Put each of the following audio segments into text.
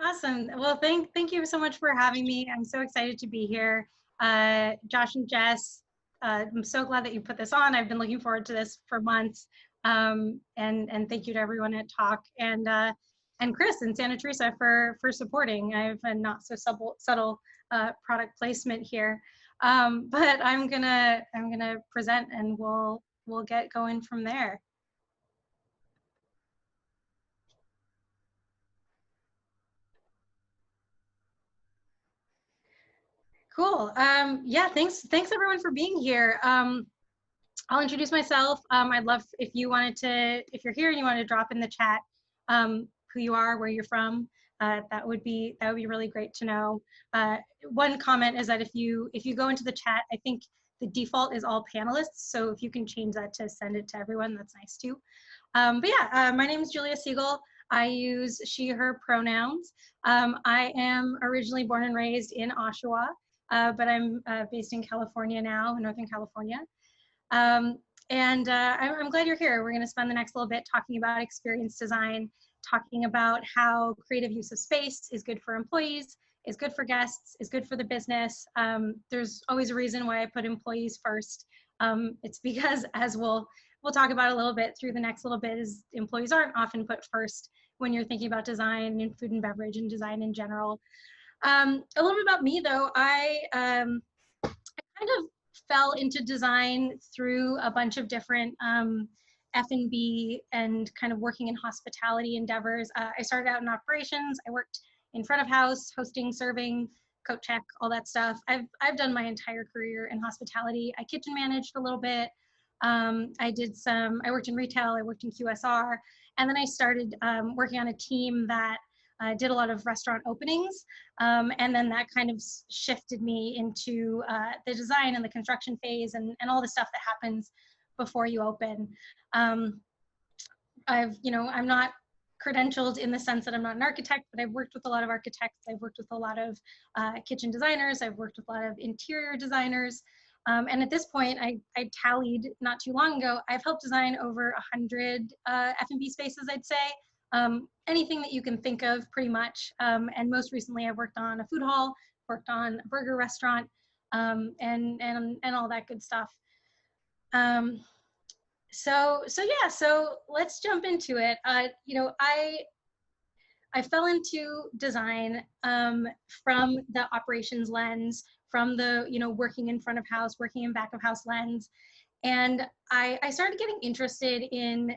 Awesome. Well, thank you so much for having me. I'm so excited to be here. Josh and Jess, I'm so glad that you put this on. I've been looking forward to this for months. And thank you to everyone at TOCC and Chris and Santa Teresa for supporting. I have a not so subtle product placement here, but I'm gonna present and we'll get going from there. Cool. Yeah, thanks everyone for being here. I'll introduce myself. I'd love if you wanted to, if you're here and you want to drop in the chat who you are, where you're from. That would be really great to know. One comment is that if you go into the chat, I think the default is all panelists. So if you can change that to send it to everyone, that's nice too. But yeah, my name is Julia Segal. I use she, her pronouns. I am originally born and raised in Oshawa, but I'm based in California now, in Northern California. Um, and I'm glad you're here. We're going to spend the next little bit talking about experience design, talking about how creative use of space is good for employees, is good for guests, is good for the business. There's always a reason why I put employees first. It's because, as we'll talk about a little bit through the next little bit, is employees aren't often put first when you're thinking about design in food and beverage and design in general. A little bit about me, though. I kind of fell into design through a bunch of different F&B and kind of working in hospitality endeavors. I started out in operations. I worked in front of house, hosting, serving, coat check, all that stuff. I've done my entire career in hospitality. I kitchen managed a little bit. I worked in retail, I worked in QSR, and then I started working on a team that did a lot of restaurant openings. And then that kind of shifted me into the design and the construction phase and all the stuff that happens before you open. I'm not credentialed in the sense that I'm not an architect, but I've worked with a lot of architects. I've worked with a lot of kitchen designers. I've worked with a lot of interior designers. And at this point, I tallied not too long ago, I've helped design over 100 F&B spaces, I'd say. Anything that you can think of, pretty much. And most recently, I worked on a food hall, worked on a burger restaurant, and all that good stuff. So let's jump into it. I fell into design from the operations lens, from the working in front of house, working in back of house lens, and I started getting interested in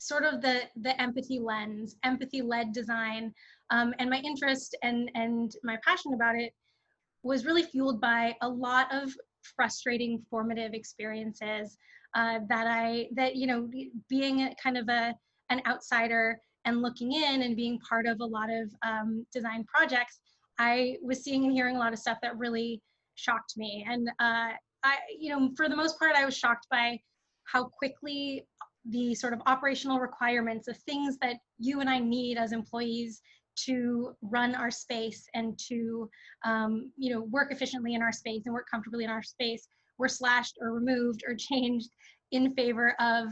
sort of the empathy lens, empathy-led design, and my interest and my passion about it was really fueled by a lot of frustrating formative experiences that being kind of an outsider and looking in and being part of a lot of design projects, I was seeing and hearing a lot of stuff that really shocked me. And for the most part, I was shocked by how quickly the sort of operational requirements, the things that you and I need as employees to run our space and to work efficiently in our space and work comfortably in our space, were slashed or removed or changed in favor of,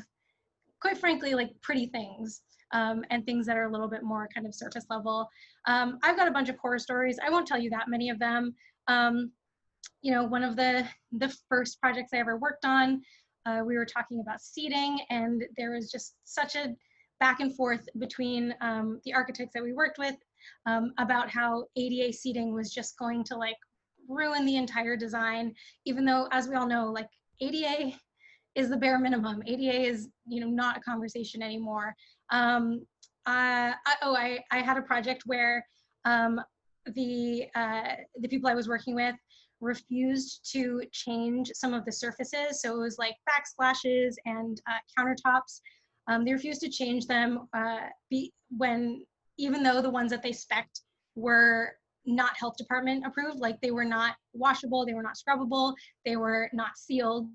quite frankly, like pretty things and things that are a little bit more kind of surface level. I've got a bunch of horror stories. I won't tell you that many of them. One of the first projects I ever worked on, we were talking about seating, and there was just such a back and forth between the architects that we worked with about how ADA seating was just going to like ruin the entire design, even though, as we all know, like ADA is the bare minimum. ADA is not a conversation anymore. I had a project where the people I was working with refused to change some of the surfaces. So it was like backsplashes and countertops. They refused to change them even though the ones that they spec'd were not health department approved, like they were not washable, they were not scrubbable, they were not sealed.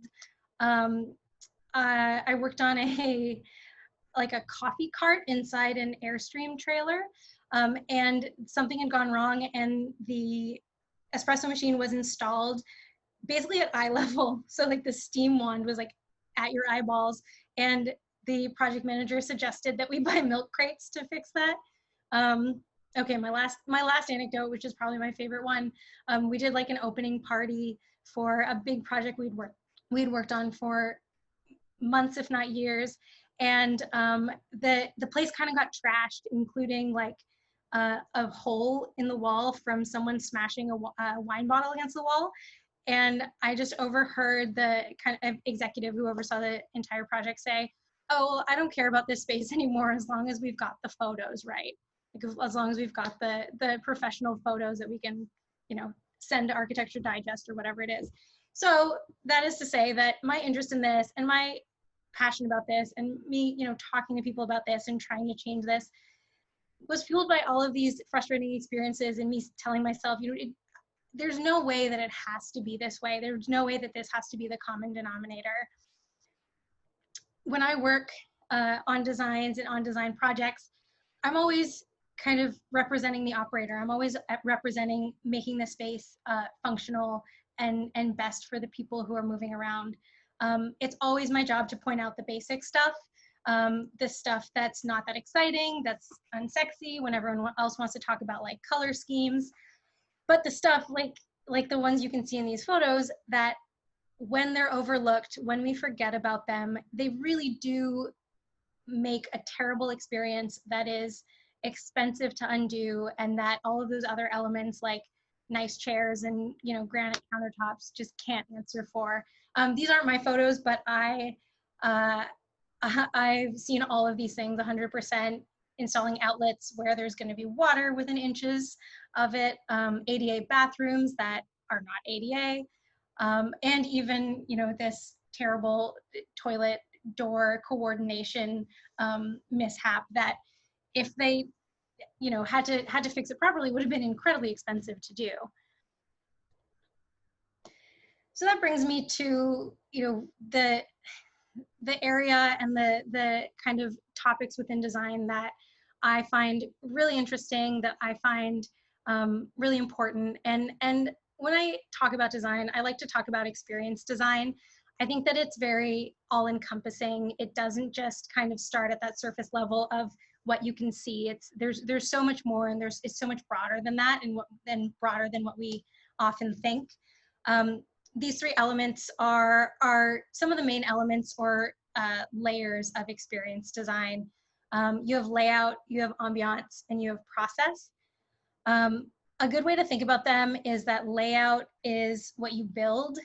I worked on a coffee cart inside an Airstream trailer, and something had gone wrong, and the espresso machine was installed basically at eye level. So like the steam wand was like at your eyeballs, and the project manager suggested that we buy milk crates to fix that. Okay, my last anecdote, which is probably my favorite one. We did like an opening party for a big project we'd worked on for months, if not years, and the place kind of got trashed, including like a hole in the wall from someone smashing a wine bottle against the wall. And I just overheard the kind of executive who oversaw the entire project say, "Oh, well, I don't care about this space anymore as long as we've got the photos right. Like, as long as we've got the professional photos that we can, you know, send to Architecture Digest or whatever it is." So that is to say that my interest in this and my passion about this and me, you know, talking to people about this and trying to change this was fueled by all of these frustrating experiences and me telling myself, you know, there's no way that it has to be this way. There's no way that this has to be the common denominator. When I work on designs and on design projects, I'm always kind of representing the operator. I'm always representing making the space functional and best for the people who are moving around. It's always my job to point out the basic stuff, the stuff that's not that exciting, that's unsexy when everyone else wants to talk about like color schemes. But the stuff like the ones you can see in these photos that when they're overlooked, when we forget about them, they really do make a terrible experience that is expensive to undo, and that all of those other elements like nice chairs and, you know, granite countertops just can't answer for. These aren't my photos, but uh, I've seen all of these things 100%, installing outlets where there's going to be water within inches of it, ADA bathrooms that are not ADA, and even, you know, this terrible toilet door coordination mishap that if they, you know, had to fix it properly would have been incredibly expensive to do. So that brings me to, you know, the area and the kind of topics within design that I find really interesting, that I find really important. And when I talk about design, I like to talk about experience design. I think that it's very all-encompassing. It doesn't just kind of start at that surface level of what you can see. There's so much more, and it's so much broader than that, and broader than what we often think. These three elements are some of the main elements or layers of experience design. You have layout, you have ambiance, and you have process. A good way to think about them is that layout is what you build,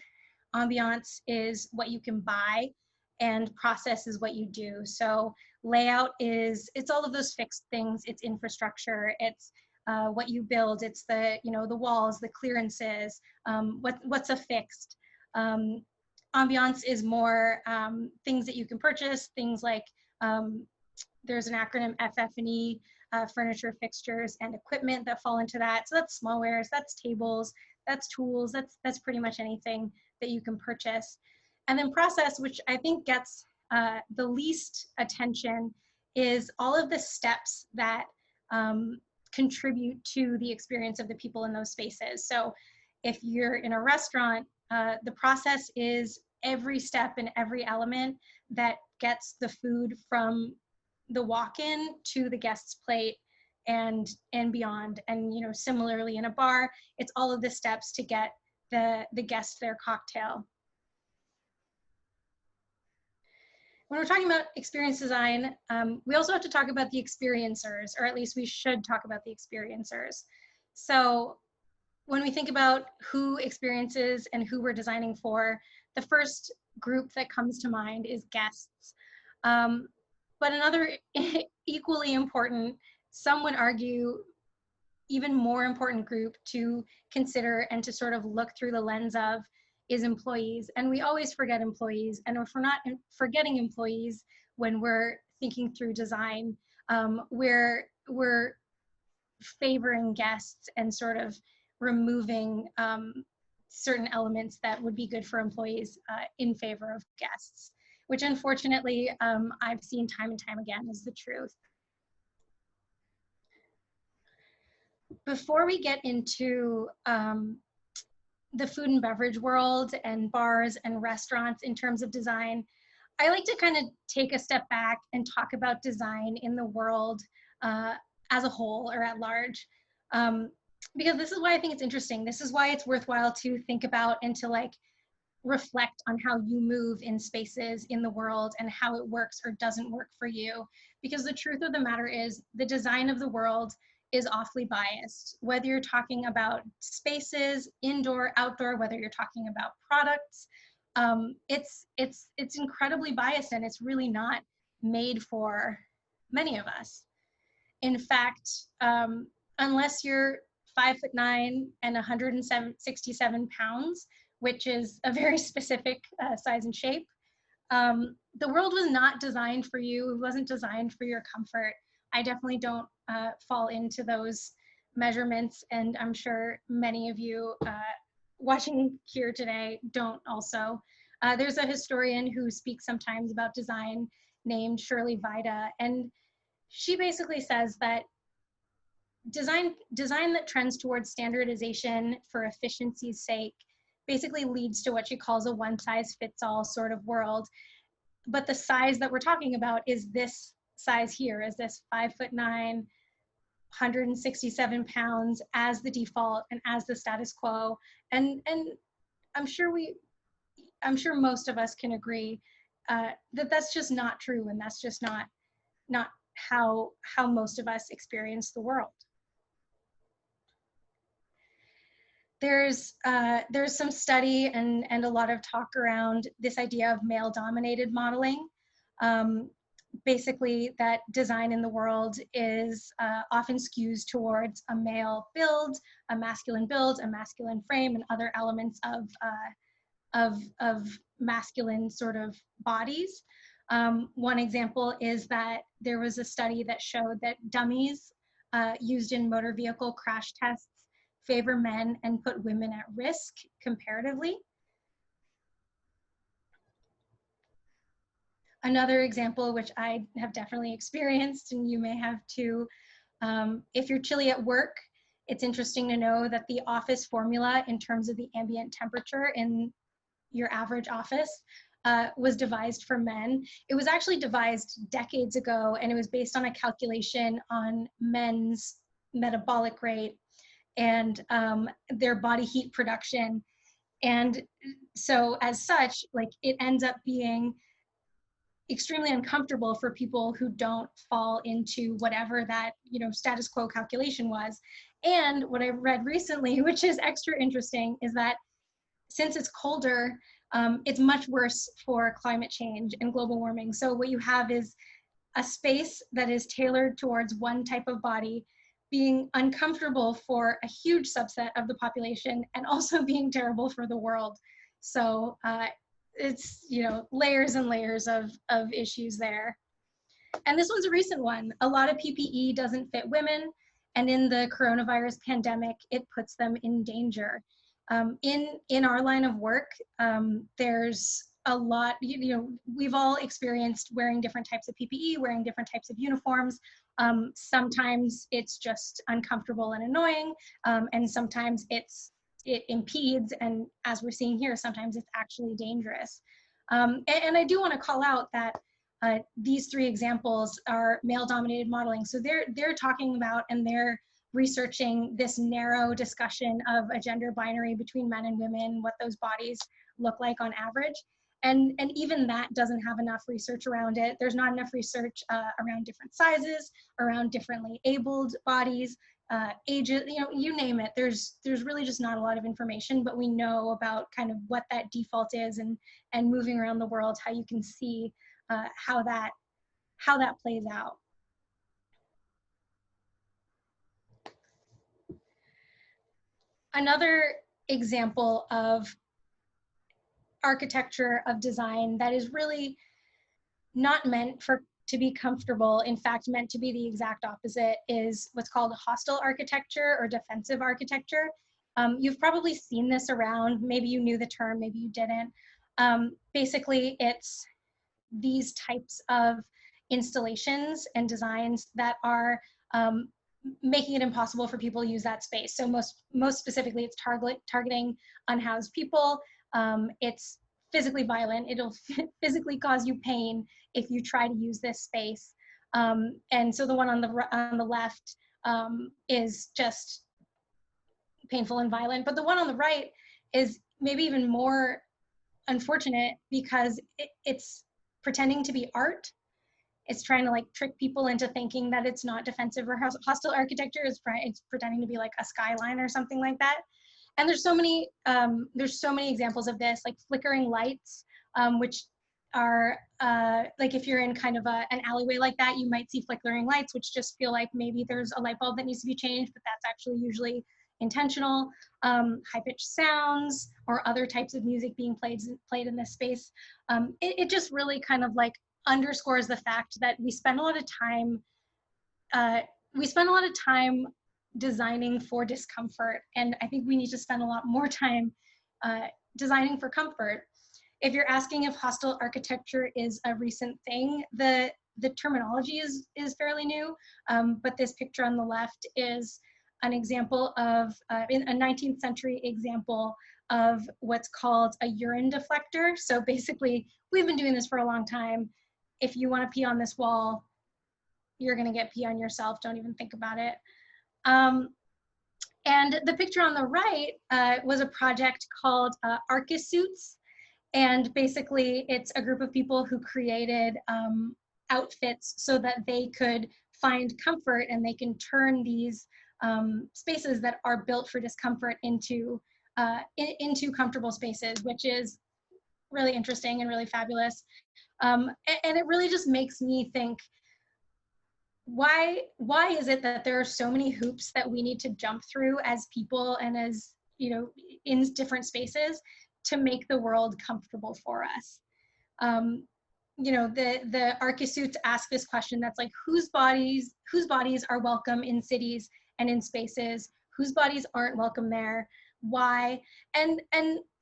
ambiance is what you can buy, and process is what you do. So layout it's all of those fixed things. It's infrastructure. It's what you build. It's the, you know, the walls, the clearances, what's affixed. Ambiance is more things that you can purchase, things like there's an acronym FF&E, furniture, fixtures, and equipment that fall into that. So that's smallwares, that's tables, that's tools, that's pretty much anything that you can purchase. And then process, which I think gets the least attention, is all of the steps that contribute to the experience of the people in those spaces. So if you're in a restaurant, the process is every step and every element that gets the food from the walk-in to the guest's plate and beyond. And, you know, similarly in a bar, it's all of the steps to get the guest their cocktail. When we're talking about experience design, we also have to talk about the experiencers, or at least we should talk about the experiencers. So when we think about who experiences and who we're designing for, the first group that comes to mind is guests. But another equally important, some would argue even more important group to consider and to sort of look through the lens of is employees. And we always forget employees. And if we're not forgetting employees when we're thinking through design, we're favoring guests and sort of removing certain elements that would be good for employees in favor of guests, which unfortunately I've seen time and time again is the truth. Before we get into the food and beverage world and bars and restaurants in terms of design, I like to kind of take a step back and talk about design in the world as a whole or at large. Because this is why I think it's interesting. This is why it's worthwhile to think about and to like reflect on how you move in spaces in the world and how it works or doesn't work for you. Because the truth of the matter is the design of the world is awfully biased. Whether you're talking about spaces, indoor, outdoor, whether you're talking about products, it's incredibly biased, and it's really not made for many of us. In fact, unless you're 5'9" and 167 pounds, which is a very specific size and shape, the world was not designed for you. It wasn't designed for your comfort. I definitely don't fall into those measurements, and I'm sure many of you watching here today don't also. There's a historian who speaks sometimes about design named Shirley Vida, and she basically says that design that trends towards standardization for efficiency's sake basically leads to what she calls a one-size-fits-all sort of world. But the size that we're talking about is this size here, is this 5'9", 167 pounds as the default and as the status quo. And I'm sure most of us can agree that that's just not true, and that's just not how most of us experience the world. There's some study and a lot of talk around this idea of male-dominated modeling. Basically, that design in the world is often skews towards a male build, a masculine frame, and other elements of masculine sort of bodies. One example is that there was a study that showed that dummies used in motor vehicle crash tests favor men and put women at risk comparatively. Another example, which I have definitely experienced, and you may have too, if you're chilly at work, it's interesting to know that the office formula in terms of the ambient temperature in your average office was devised for men. It was actually devised decades ago, and it was based on a calculation on men's metabolic rate and their body heat production. And so as such, like, it ends up being extremely uncomfortable for people who don't fall into whatever that, you know, status quo calculation was. And what I read recently, which is extra interesting, is that since it's colder, it's much worse for climate change and global warming. So what you have is a space that is tailored towards one type of body being uncomfortable for a huge subset of the population, and also being terrible for the world. So it's, you know, layers and layers of issues there. And this one's a recent one. A lot of PPE doesn't fit women, and in the coronavirus pandemic, it puts them in danger. In our line of work, there's a lot, you know, we've all experienced wearing different types of PPE, wearing different types of uniforms. Sometimes it's just uncomfortable and annoying, and sometimes it impedes, and as we're seeing here, sometimes it's actually dangerous. And I do want to call out that these three examples are male-dominated modeling. So they're talking about, and they're researching this narrow discussion of a gender binary between men and women, what those bodies look like on average. And even that doesn't have enough research around it. There's not enough research around different sizes, around differently abled bodies, ages, you know, you name it. There's really just not a lot of information, but we know about kind of what that default is, and moving around the world, how you can see how that plays out. Another example of architecture, of design that is really not meant to be comfortable, in fact meant to be the exact opposite, is what's called hostile architecture or defensive architecture. You've probably seen this around, maybe you knew the term, maybe you didn't. Basically, it's these types of installations and designs that are making it impossible for people to use that space. So most specifically, it's targeting unhoused people. It's physically violent. It'll physically cause you pain if you try to use this space. And so the one on the left is just painful and violent, but the one on the right is maybe even more unfortunate because it's pretending to be art. It's trying to like trick people into thinking that it's not defensive or hostile architecture. It's pretending to be like a skyline or something like that. And there's so many examples of this, like flickering lights, which are like if you're in kind of an alleyway like that, you might see flickering lights, which just feel like maybe there's a light bulb that needs to be changed, but that's actually usually intentional. High-pitched sounds or other types of music being played in this space. It just really kind of like underscores the fact that we spend a lot of time designing for discomfort, and I think we need to spend a lot more time designing for comfort. If you're asking if hostile architecture is a recent thing, the terminology is fairly new, but this picture on the left is an example of in a 19th century example of what's called a urine deflector. So basically, we've been doing this for a long time. If you want to pee on this wall, you're going to get pee on yourself. Don't even think about it. And the picture on the right was a project called Archisuits. And basically, it's a group of people who created outfits so that they could find comfort, and they can turn these spaces that are built for discomfort into comfortable spaces, which is really interesting and really fabulous. And it really just makes me think, why is it that there are so many hoops that we need to jump through as people and as, you know, in different spaces to make the world comfortable for us? You know, the Archisuits ask this question that's like, whose bodies are welcome in cities and in spaces, whose bodies aren't welcome there, why? And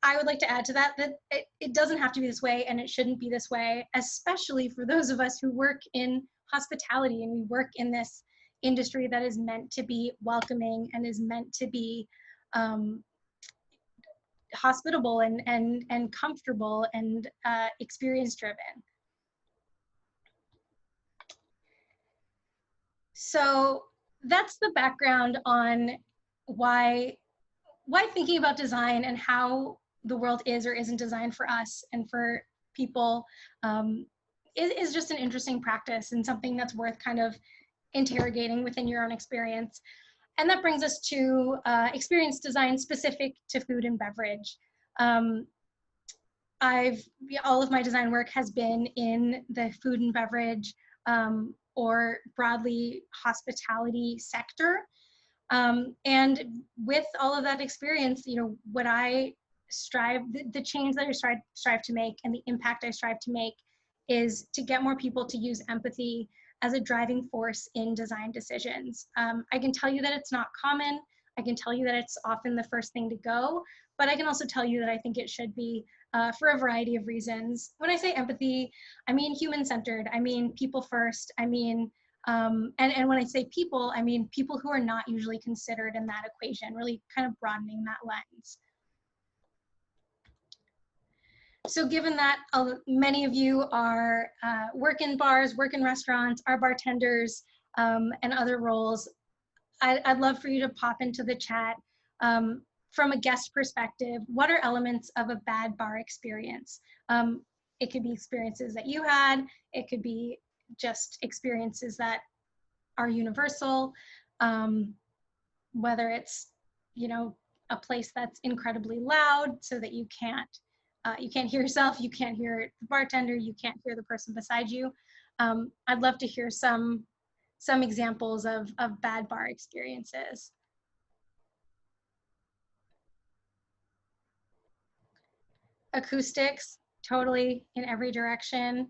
I would like to add to that it doesn't have to be this way, and it shouldn't be this way, especially for those of us who work in hospitality and we work in this industry that is meant to be welcoming and is meant to be hospitable and comfortable and experience driven. So that's the background on why thinking about design and how the world is or isn't designed for us and for people is just an interesting practice and something that's worth kind of interrogating within your own experience. And that brings us to experience design specific to food and beverage. All of my design work has been in the food and beverage or broadly hospitality sector. And with all of that experience, you know, what I the change that I strive to make and the impact I strive to make is to get more people to use empathy as a driving force in design decisions. I can tell you that it's not common. I can tell you that it's often the first thing to go, but I can also tell you that I think it should be for a variety of reasons. When I say empathy, I mean human-centered. I mean people first. I mean, and when I say people, I mean people who are not usually considered in that equation, really kind of broadening that lens. So given that many of you are work in bars, work in restaurants, are bartenders, and other roles, I'd love for you to pop into the chat from a guest perspective, what are elements of a bad bar experience? It could be experiences that you had, it could be just experiences that are universal, whether it's, you know, a place that's incredibly loud so that you can't hear yourself, you can't hear the bartender, you can't hear the person beside you. I'd love to hear some examples of bad bar experiences. Acoustics, totally in every direction.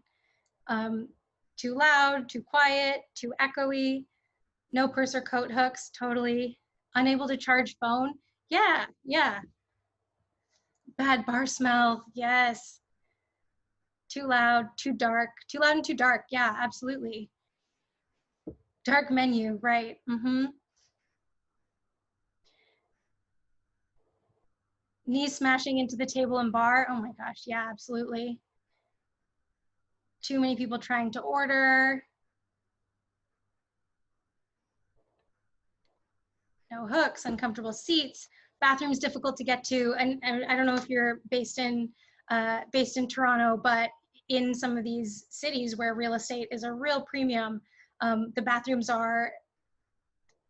Too loud, too quiet, too echoey. No purse or coat hooks, totally. Unable to charge phone. Yeah, yeah. Bad bar smell, yes. Too loud, too dark. Too loud and too dark, yeah, absolutely. Dark menu, right. Knees smashing into the table and bar, oh my gosh, yeah, absolutely. Too many people trying to order. no hooks, uncomfortable seats, bathrooms difficult to get to. And I don't know if you're based in Toronto, but in some of these cities where real estate is a real premium, the bathrooms are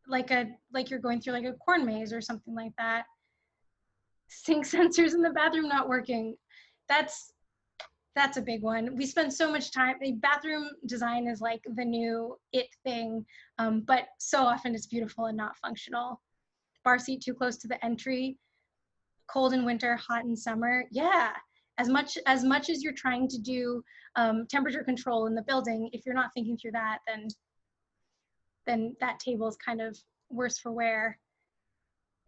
like you're going through like a corn maze or something like that. Sink sensors in the bathroom not working. That's a big one. We spend so much time, bathroom design is like the new it thing, but so often it's beautiful and not functional. Bar seat too close to the entry, cold in winter, hot in summer. Yeah, as much as you're trying to do temperature control in the building, if you're not thinking through that, then that table is kind of worse for wear.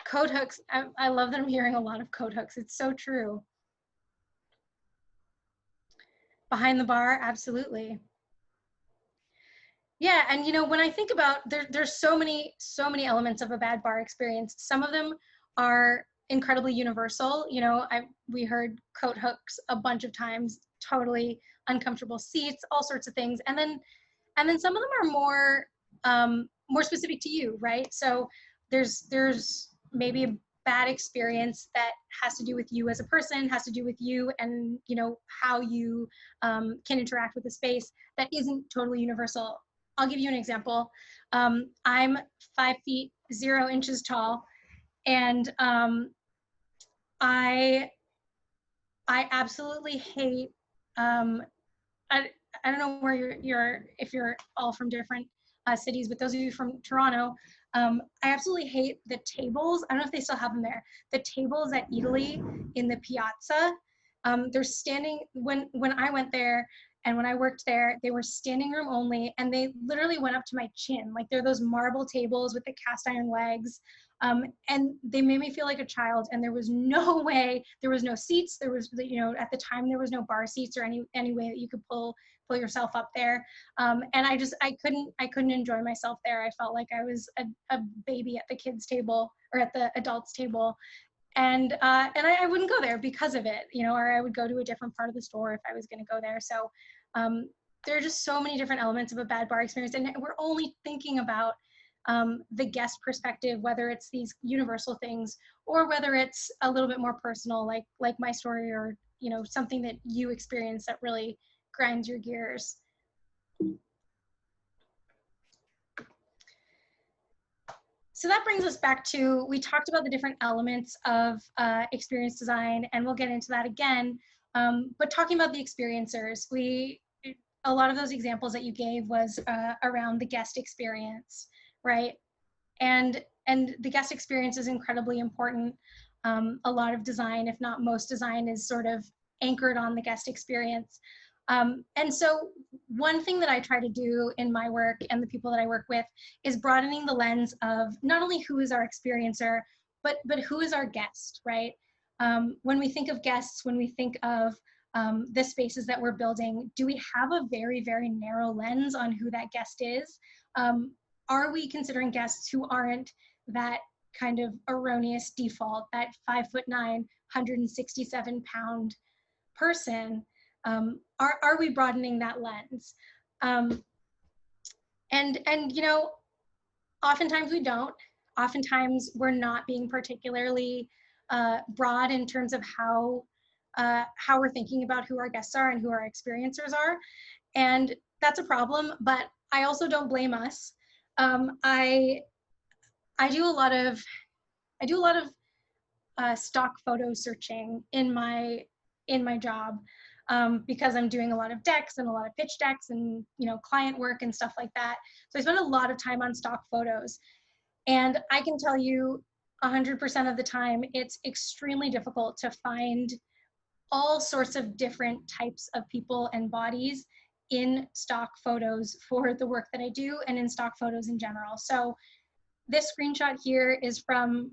Coat hooks, I love that I'm hearing a lot of coat hooks. It's so true. Behind the bar, absolutely. Yeah, and you know, when I think about there's so many elements of a bad bar experience. Some of them are incredibly universal. You know, we heard coat hooks a bunch of times, totally uncomfortable seats, all sorts of things. And then some of them are more specific to you, right? So there's maybe a bad experience that has to do with you as a person, has to do with you and, you know, how you can interact with the space that isn't totally universal. I'll give you an example. I'm 5 feet 0 inches tall, and I absolutely hate. I don't know where you're if you're all from different cities, but those of you from Toronto, I absolutely hate the tables. I don't know if they still have them there. The tables at Italy in the piazza. They're standing when I went there. And when I worked there, they were standing room only, and they literally went up to my chin. Like they're those marble tables with the cast iron legs. And they made me feel like a child, and there was no way, there was no seats. There was, you know, at the time there was no bar seats or any way that you could pull yourself up there. And I couldn't enjoy myself there. I felt like I was a baby at the kids table or at the adults table. And I wouldn't go there because of it, you know, or I would go to a different part of the store if I was going to go there. So there are just so many different elements of a bad bar experience, and we're only thinking about the guest perspective, whether it's these universal things or whether it's a little bit more personal, like my story, or, you know, something that you experience that really grinds your gears. So that brings us back to, we talked about the different elements of experience design, and we'll get into that again. But talking about the experiencers, a lot of those examples that you gave was around the guest experience, right? And the guest experience is incredibly important. A lot of design, if not most design, is sort of anchored on the guest experience. And so one thing that I try to do in my work and the people that I work with is broadening the lens of not only who is our experiencer, but who is our guest, right? When we think of guests, when we think of the spaces that we're building, do we have a very, very narrow lens on who that guest is? Are we considering guests who aren't that kind of erroneous default, that 5'9", 167-pound person? Are we broadening that lens? And you know, oftentimes we don't. Oftentimes we're not being particularly broad in terms of how we're thinking about who our guests are and who our experiencers are, and that's a problem. But I also don't blame us. I do a lot of stock photo searching in my job, because I'm doing a lot of decks and a lot of pitch decks and, you know, client work and stuff like that. So I spend a lot of time on stock photos, and I can tell you 100% of the time it's extremely difficult to find all sorts of different types of people and bodies in stock photos for the work that I do and in stock photos in general. So this screenshot here is from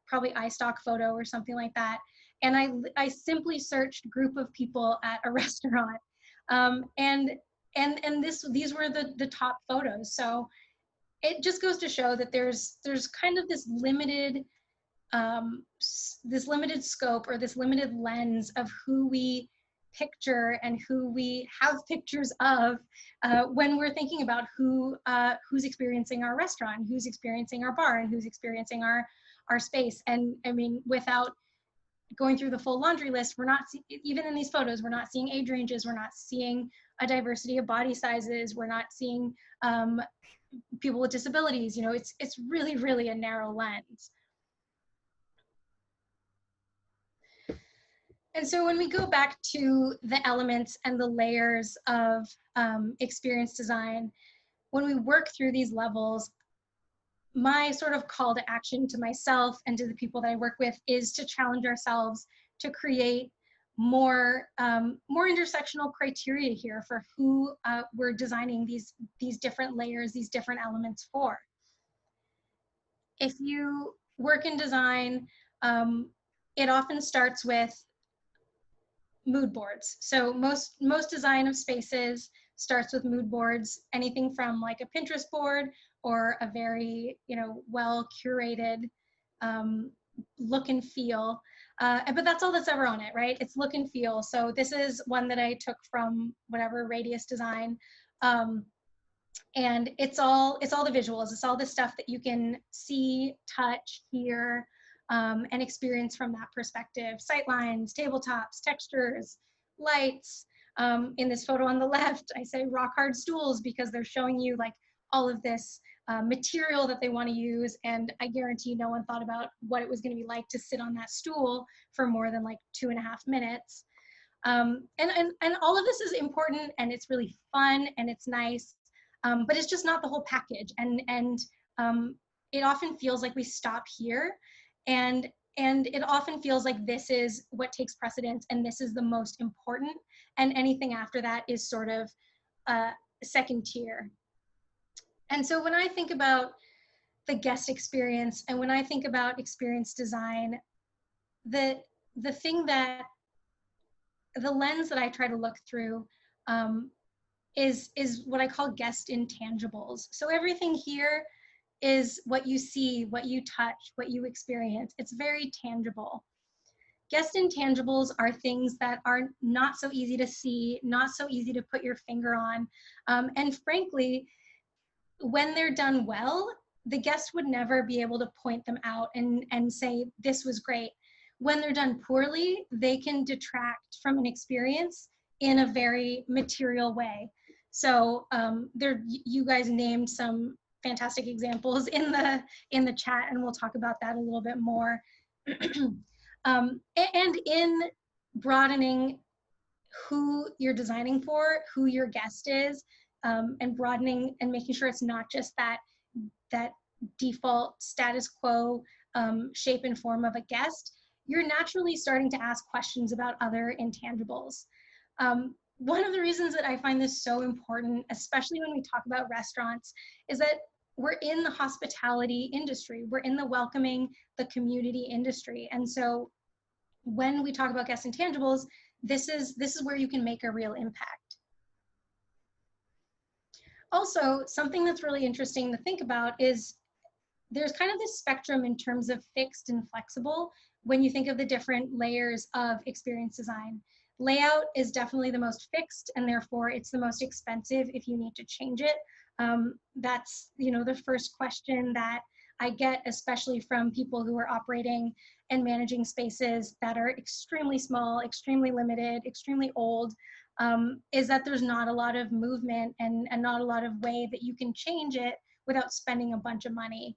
probably iStock photo or something like that. And I simply searched group of people at a restaurant. And these were the top photos. So it just goes to show that there's kind of this limited scope or this limited lens of who we picture and who we have pictures of when we're thinking about who's experiencing our restaurant, who's experiencing our bar, and who's experiencing our space. And I mean, without going through the full laundry list, we're not even in these photos, we're not seeing age ranges, we're not seeing a diversity of body sizes, we're not seeing people with disabilities. You know, it's really, really a narrow lens. And so when we go back to the elements and the layers of experience design, when we work through these levels, my sort of call to action to myself and to the people that I work with is to challenge ourselves to create more intersectional criteria here for who we're designing these different layers, these different elements for. If you work in design, it often starts with mood boards. So most design of spaces starts with mood boards, anything from like a Pinterest board or a very, you know, well curated look and feel. But that's all that's ever on it, right? It's look and feel. So this is one that I took from whatever Radius Design. And it's all the visuals. It's all the stuff that you can see, touch, hear, and experience from that perspective. Sightlines, tabletops, textures, lights. In this photo on the left, I say rock hard stools because they're showing you like all of this material that they want to use. And I guarantee no one thought about what it was going to be like to sit on that stool for more than like 2.5 minutes. And all of this is important, and it's really fun and it's nice. But it's just not the whole package. And it often feels like we stop here, and it often feels like this is what takes precedence and this is the most important, and anything after that is sort of second tier. And so when I think about the guest experience and when I think about experience design, the lens that I try to look through is what I call guest intangibles. So everything here is what you see, what you touch, what you experience. It's very tangible. Guest intangibles are things that are not so easy to see, not so easy to put your finger on. And frankly, when they're done well, the guest would never be able to point them out and say, this was great. When they're done poorly, they can detract from an experience in a very material way. So you guys named some fantastic examples in the chat, and we'll talk about that a little bit more. And in broadening who you're designing for, who your guest is, and broadening and making sure it's not just that default status quo shape and form of a guest, you're naturally starting to ask questions about other intangibles. One of the reasons that I find this so important, especially when we talk about restaurants, is that we're in the hospitality industry. We're in the welcoming, the community industry. And so when we talk about guest intangibles, this is where you can make a real impact. Also, something that's really interesting to think about is there's kind of this spectrum in terms of fixed and flexible when you think of the different layers of experience design. Layout is definitely the most fixed, and therefore it's the most expensive if you need to change it. That's, you know, the first question that I get, especially from people who are operating and managing spaces that are extremely small, extremely limited, extremely old, is that there's not a lot of movement and not a lot of way that you can change it without spending a bunch of money.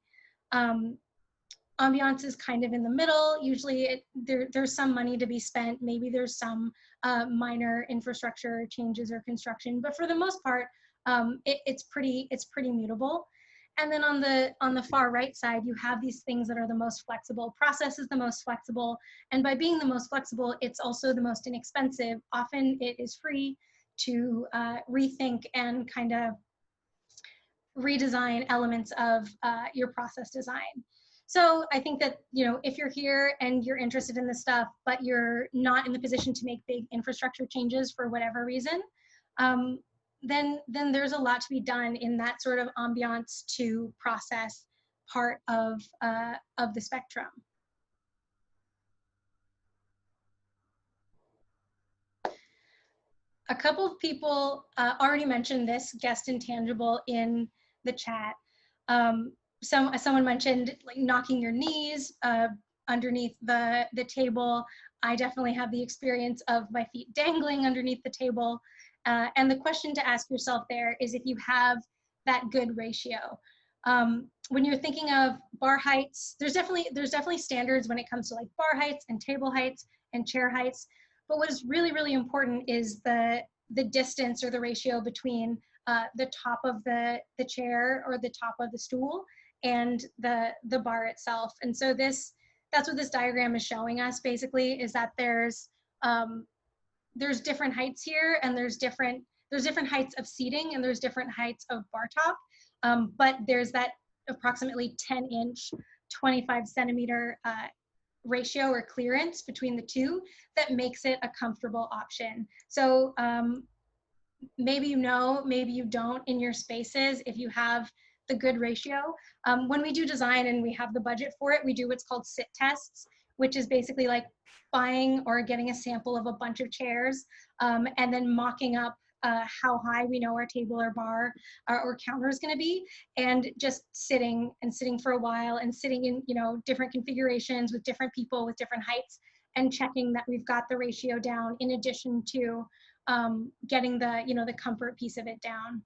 Ambiance is kind of in the middle. Usually there's some money to be spent. Maybe there's some minor infrastructure changes or construction, but for the most part, it's pretty mutable. And then on the far right side, you have these things that are the most flexible. Process is the most flexible, and by being the most flexible, it's also the most inexpensive. Often it is free to rethink and kind of redesign elements of your process design. So I think that, you know, if you're here and you're interested in this stuff, but you're not in the position to make big infrastructure changes for whatever reason, then there's a lot to be done in that sort of ambiance to process part of the spectrum. A couple of people already mentioned this guest intangible in the chat. Someone mentioned like knocking your knees underneath the table. I definitely have the experience of my feet dangling underneath the table. And the question to ask yourself there is if you have that good ratio. When you're thinking of bar heights, there's definitely standards when it comes to like bar heights and table heights and chair heights. But what is really, really important is the distance or the ratio between the top of the chair or the top of the stool and the bar itself. And so that's what this diagram is showing us basically, is that there's different heights here, and there's different heights of seating, and there's different heights of bar top. But there's that approximately 10-inch, 25-centimeter ratio or clearance between the two that makes it a comfortable option. So maybe you know, maybe you don't in your spaces if you have the good ratio. When we do design and we have the budget for it, we do what's called sit tests, which is basically like buying or getting a sample of a bunch of chairs and then mocking up how high we know our table or bar or counter is going to be, and just sitting for a while and sitting in, you know, different configurations with different people with different heights and checking that we've got the ratio down, in addition to getting the, you know, the comfort piece of it down.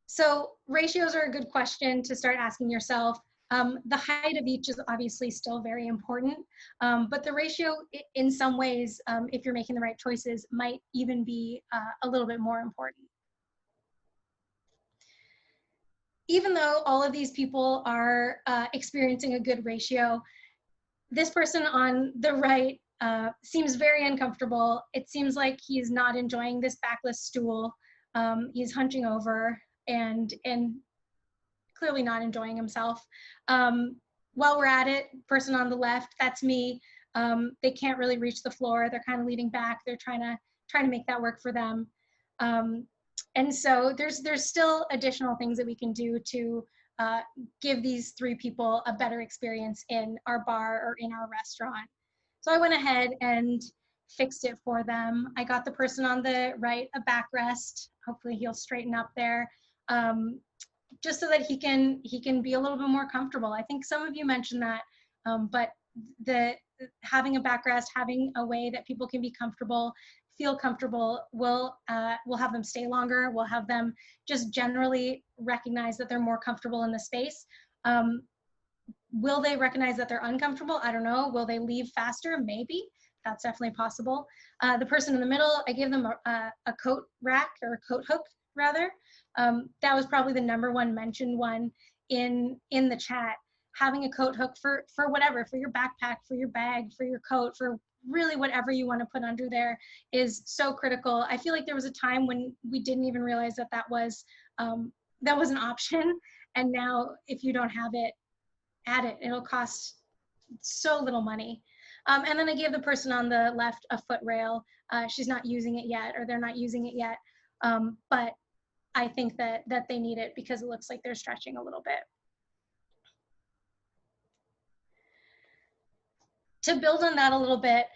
So ratios are a good question to start asking yourself. The height of each is obviously still very important, but the ratio in some ways, if you're making the right choices, might even be a little bit more important. Even though all of these people are experiencing a good ratio, this person on the right seems very uncomfortable. It seems like he's not enjoying this backless stool. He's hunching over and clearly not enjoying himself. While we're at it, person on the left, that's me. They can't really reach the floor. They're kind of leaning back. They're trying to make that work for them. And so there's still additional things that we can do to give these three people a better experience in our bar or in our restaurant. So I went ahead and fixed it for them. I got the person on the right a backrest. Hopefully he'll straighten up there. Just so that he can be a little bit more comfortable. I think some of you mentioned that, but having a backrest, having a way that people can be comfortable, feel comfortable, will have them stay longer. Will have them just generally recognize that they're more comfortable in the space. Will they recognize that they're uncomfortable? I don't know. Will they leave faster? Maybe. That's definitely possible. The person in the middle, I gave them a coat rack, or a coat hook rather. That was probably the #1 mentioned one in the chat. Having a coat hook for whatever, for your backpack, for your bag, for your coat, for really whatever you want to put under there is so critical. I feel like there was a time when we didn't even realize that that was an option, and now if you don't have it, add it. It'll cost so little money. And then I gave the person on the left a foot rail. She's not using it yet, or they're not using it yet, but I think that they need it because it looks like they're stretching a little bit. To build on that a little bit,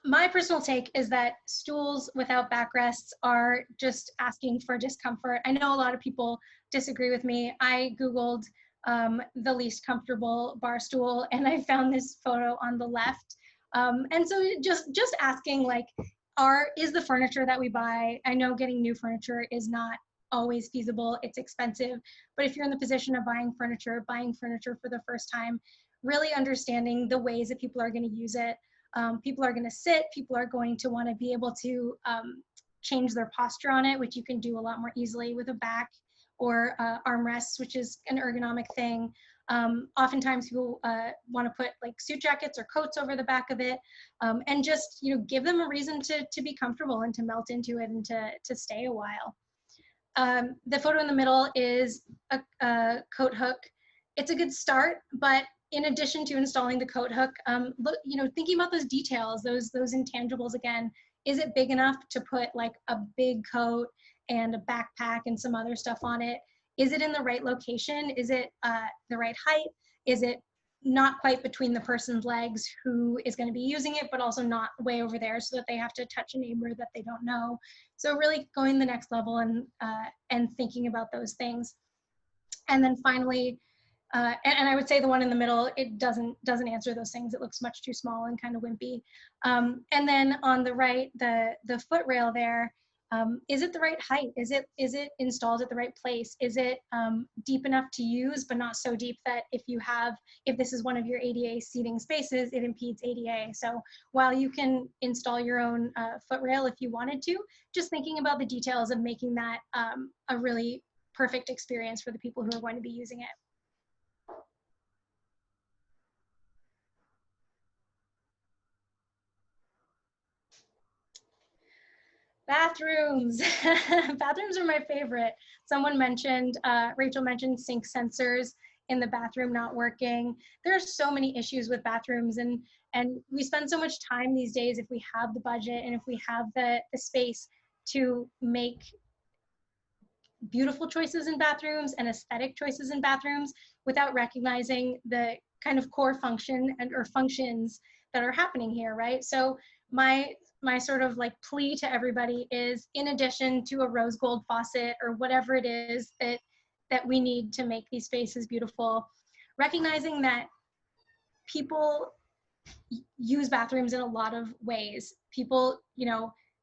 my personal take is that stools without backrests are just asking for discomfort. I know a lot of people disagree with me. I Googled the least comfortable bar stool, and I found this photo on the left. And so just asking, like, is the furniture that we buy, I know getting new furniture is not always feasible, it's expensive, but if you're in the position of buying furniture for the first time, really understanding the ways that people are going to use it. People are going to sit, people are going to want to be able to change their posture on it, which you can do a lot more easily with a back or armrests, which is an ergonomic thing. Oftentimes people want to put like suit jackets or coats over the back of it, and just, you know, give them a reason to be comfortable and to melt into it and to stay a while. The photo in the middle is a coat hook. It's a good start, but in addition to installing the coat hook, look, you know, thinking about those details, those intangibles again. Is it big enough to put like a big coat and a backpack and some other stuff on it? Is it in the right location? Is it the right height? Is it not quite between the person's legs who is going to be using it, but also not way over there so that they have to touch a neighbor that they don't know. So really going the next level and thinking about those things. And then finally, and I would say the one in the middle, it doesn't answer those things. It looks much too small and kind of wimpy. And then on the right, the foot rail there, is it the right height? Is it installed at the right place? Is it deep enough to use, but not so deep that if this is one of your ADA seating spaces, it impedes ADA. So while you can install your own foot rail if you wanted to, just thinking about the details of making that a really perfect experience for the people who are going to be using it. Bathrooms. Bathrooms are my favorite. Someone mentioned, Rachel mentioned sink sensors in the bathroom not working. There are so many issues with bathrooms, and we spend so much time these days, if we have the budget and if we have the space to make beautiful choices in bathrooms and aesthetic choices in bathrooms without recognizing the kind of core function or functions that are happening here, right? So my sort of like plea to everybody is, in addition to a rose gold faucet or whatever it is that we need to make these spaces beautiful, recognizing that people use bathrooms in a lot of ways. People,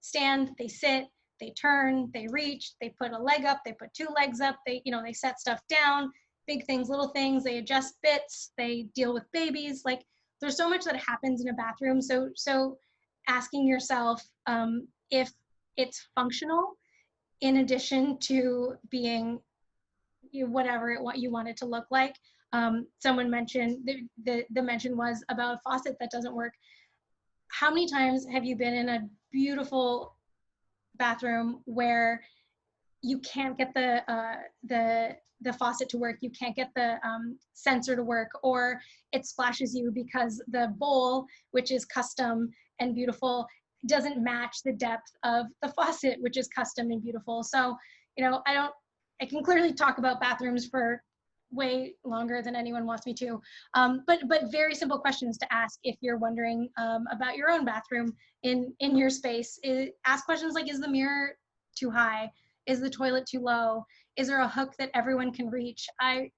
stand, they sit, they turn, they reach, they put a leg up, they put two legs up, they set stuff down, big things, little things, they adjust bits, they deal with babies. Like, there's so much that happens in a bathroom. So asking yourself if it's functional, in addition to being whatever you want it to look like. Someone mentioned, the mention was about a faucet that doesn't work. How many times have you been in a beautiful bathroom where you can't get the faucet to work, you can't get the sensor to work, or it splashes you because the bowl, which is custom and beautiful, doesn't match the depth of the faucet, which is custom and beautiful. So, I can clearly talk about bathrooms for way longer than anyone wants me to. But very simple questions to ask if you're wondering about your own bathroom in your space. Ask questions like, is the mirror too high? Is the toilet too low? Is there a hook that everyone can reach? I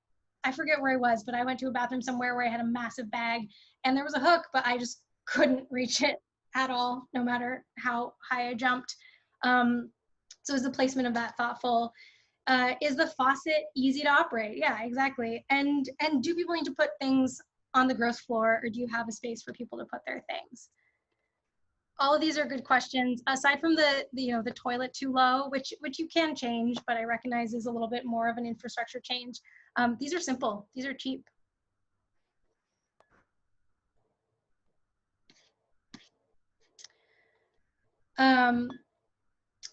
forget where I was, but I went to a bathroom somewhere where I had a massive bag and there was a hook, but I just couldn't reach it at all, no matter how high I jumped. So is the placement of that thoughtful? Is the faucet easy to operate? Yeah, exactly. And do people need to put things on the gross floor, or do you have a space for people to put their things? All of these are good questions. Aside from the toilet too low, which you can change, but I recognize is a little bit more of an infrastructure change. These are simple. These are cheap.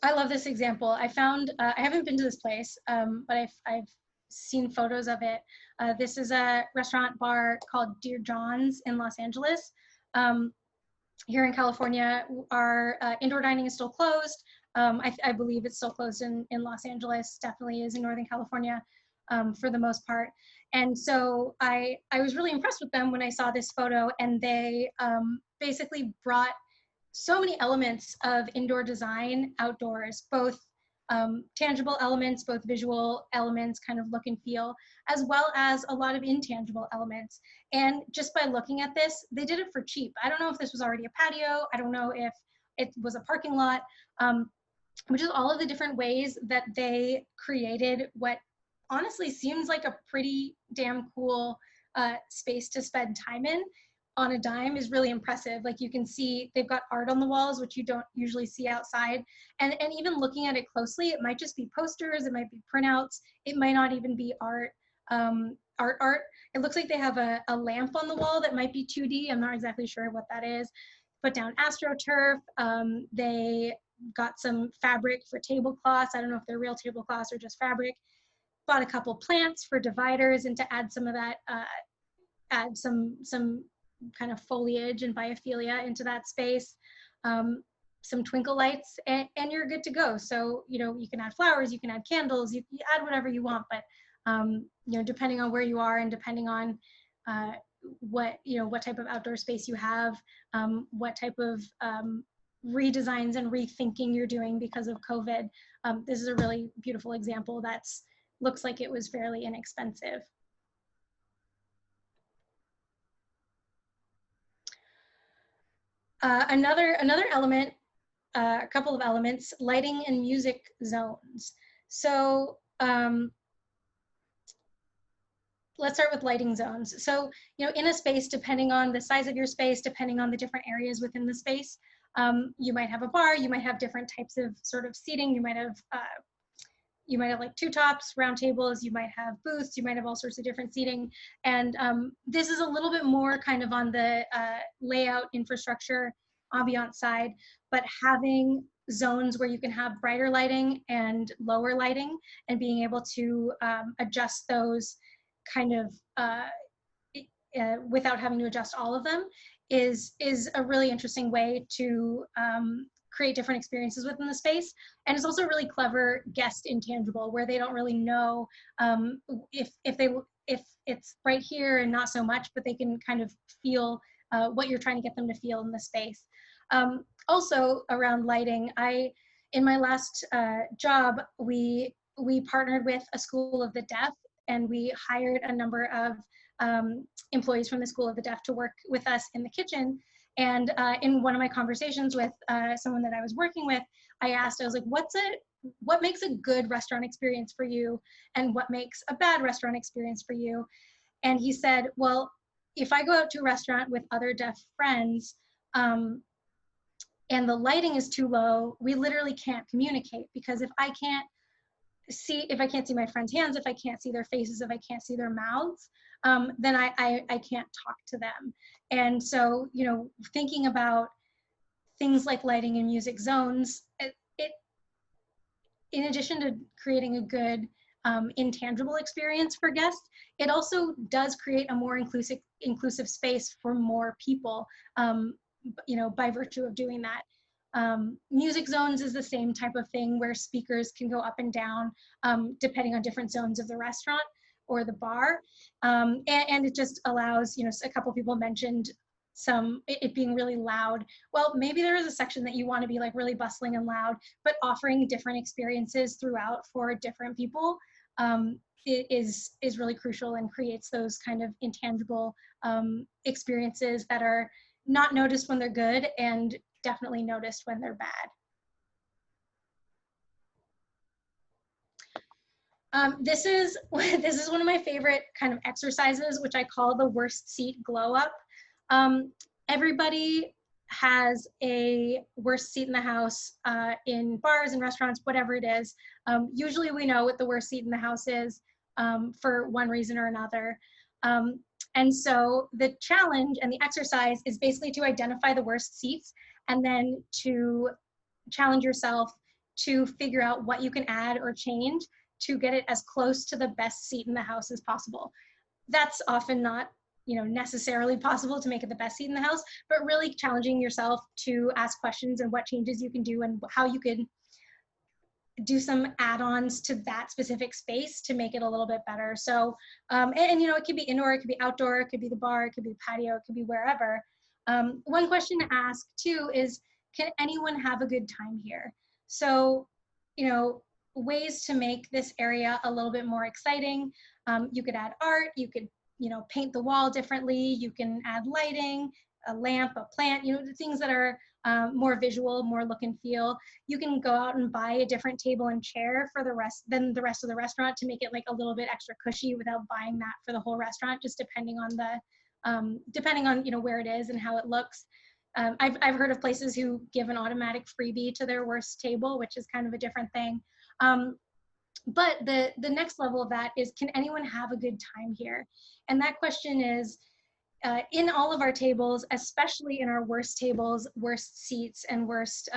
I love this example. I found, I haven't been to this place, but I've seen photos of it. This is a restaurant bar called Dear John's in Los Angeles. Here in California, our indoor dining is still closed. I believe it's still closed in Los Angeles, definitely is in Northern California for the most part. And so I was really impressed with them when I saw this photo, and they basically brought so many elements of indoor design outdoors, both tangible elements, both visual elements, kind of look and feel, as well as a lot of intangible elements. And just by looking at this, they did it for cheap. I don't know if this was already a patio. I don't know if it was a parking lot, which is all of the different ways that they created what honestly seems like a pretty damn cool space to spend time in on a dime is really impressive. Like, you can see they've got art on the walls, which you don't usually see outside. And even looking at it closely, it might just be posters, it might be printouts, it might not even be art. Art. It looks like they have a lamp on the wall that might be 2D. I'm not exactly sure what that is. Put down AstroTurf. They got some fabric for tablecloths. I don't know if they're real tablecloths or just fabric. Bought a couple plants for dividers and to add some of that, add some kind of foliage and biophilia into that space, some twinkle lights, and you're good to go. So, you can add flowers, you can add candles, you add whatever you want, but, depending on where you are and depending on what type of outdoor space you have, what type of redesigns and rethinking you're doing because of COVID. This is a really beautiful example that's looks like it was fairly inexpensive. Another element, a couple of elements, lighting and music zones. So let's start with lighting zones. So, in a space, depending on the size of your space, depending on the different areas within the space, you might have a bar, you might have different types of sort of seating, you might have like two tops, round tables, you might have booths, you might have all sorts of different seating. And this is a little bit more kind of on the layout, infrastructure, ambiance side, but having zones where you can have brighter lighting and lower lighting and being able to adjust those kind of without having to adjust all of them is a really interesting way to create different experiences within the space. And it's also a really clever guest intangible where they don't really know if it's right here and not so much, but they can kind of feel what you're trying to get them to feel in the space. Also around lighting, in my last job, we partnered with a school of the deaf, and we hired a number of employees from the School of the Deaf to work with us in the kitchen. And in one of my conversations with someone that I was working with, I was like, what makes a good restaurant experience for you? And what makes a bad restaurant experience for you? And he said, well, if I go out to a restaurant with other deaf friends, and the lighting is too low, we literally can't communicate, because if I can't see my friends' hands, if I can't see their faces, if I can't see their mouths, then I can't talk to them. And so, thinking about things like lighting and music zones, it in addition to creating a good intangible experience for guests, it also does create a more inclusive space for more people, by virtue of doing that. Music zones is the same type of thing where speakers can go up and down depending on different zones of the restaurant or the bar. And it just allows, a couple people mentioned it being really loud. Well, maybe there is a section that you want to be like really bustling and loud, but offering different experiences throughout for different people is really crucial and creates those kind of intangible experiences that are not noticed when they're good and definitely noticed when they're bad. This is one of my favorite kind of exercises, which I call the worst seat glow up. Everybody has a worst seat in the house in bars and restaurants, whatever it is. Usually we know what the worst seat in the house is for one reason or another. And so the challenge and the exercise is basically to identify the worst seats and then to challenge yourself to figure out what you can add or change to get it as close to the best seat in the house as possible. That's often not, necessarily possible to make it the best seat in the house, but really challenging yourself to ask questions and what changes you can do and how you could do some add-ons to that specific space to make it a little bit better. So, it could be indoor, it could be outdoor, it could be the bar, it could be the patio, it could be wherever. One question to ask too is, can anyone have a good time here? So, ways to make this area a little bit more exciting. You could add art, you could, paint the wall differently, you can add lighting, a lamp, a plant, things that are more visual, more look and feel. You can go out and buy a different table and chair for the rest of the restaurant to make it like a little bit extra cushy without buying that for the whole restaurant, just depending on where it is and how it looks. I've heard of places who give an automatic freebie to their worst table, which is kind of a different thing. But the next level of that is, can anyone have a good time here? And that question is, in all of our tables, especially in our worst tables, worst seats, and worst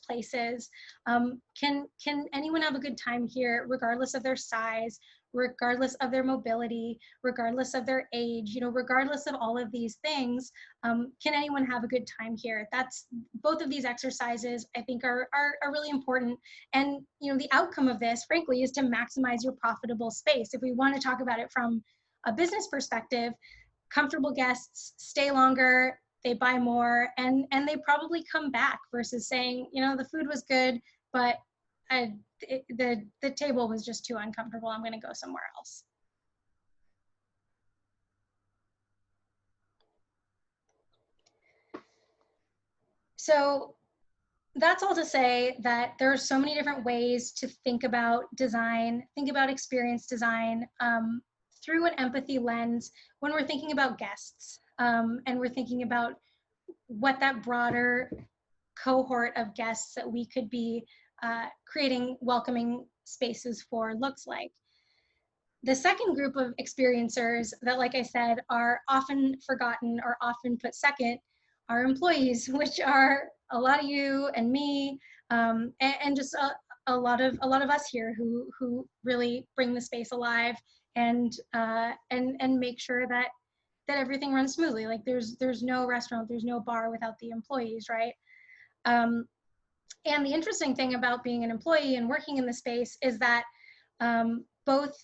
places, can anyone have a good time here, regardless of their size, regardless of their mobility, regardless of their age, regardless of all of these things? Can anyone have a good time here? That's both of these exercises, I think, are really important. And the outcome of this, frankly, is to maximize your profitable space. If we want to talk about it from a business perspective, comfortable guests stay longer, they buy more, and they probably come back versus saying, you know, the food was good, but the table was just too uncomfortable. I'm going to go somewhere else. So that's all to say that there are so many different ways to think about design, think about experience design through an empathy lens when we're thinking about guests, and we're thinking about what that broader cohort of guests that we could be creating welcoming spaces for looks like. The second group of experiencers that, like I said, are often forgotten or often put second are employees, which are a lot of you and me, and just a lot of us here who really bring the space alive and make sure that everything runs smoothly. Like there's no restaurant, there's no bar without the employees, right? And the interesting thing about being an employee and working in the space is that both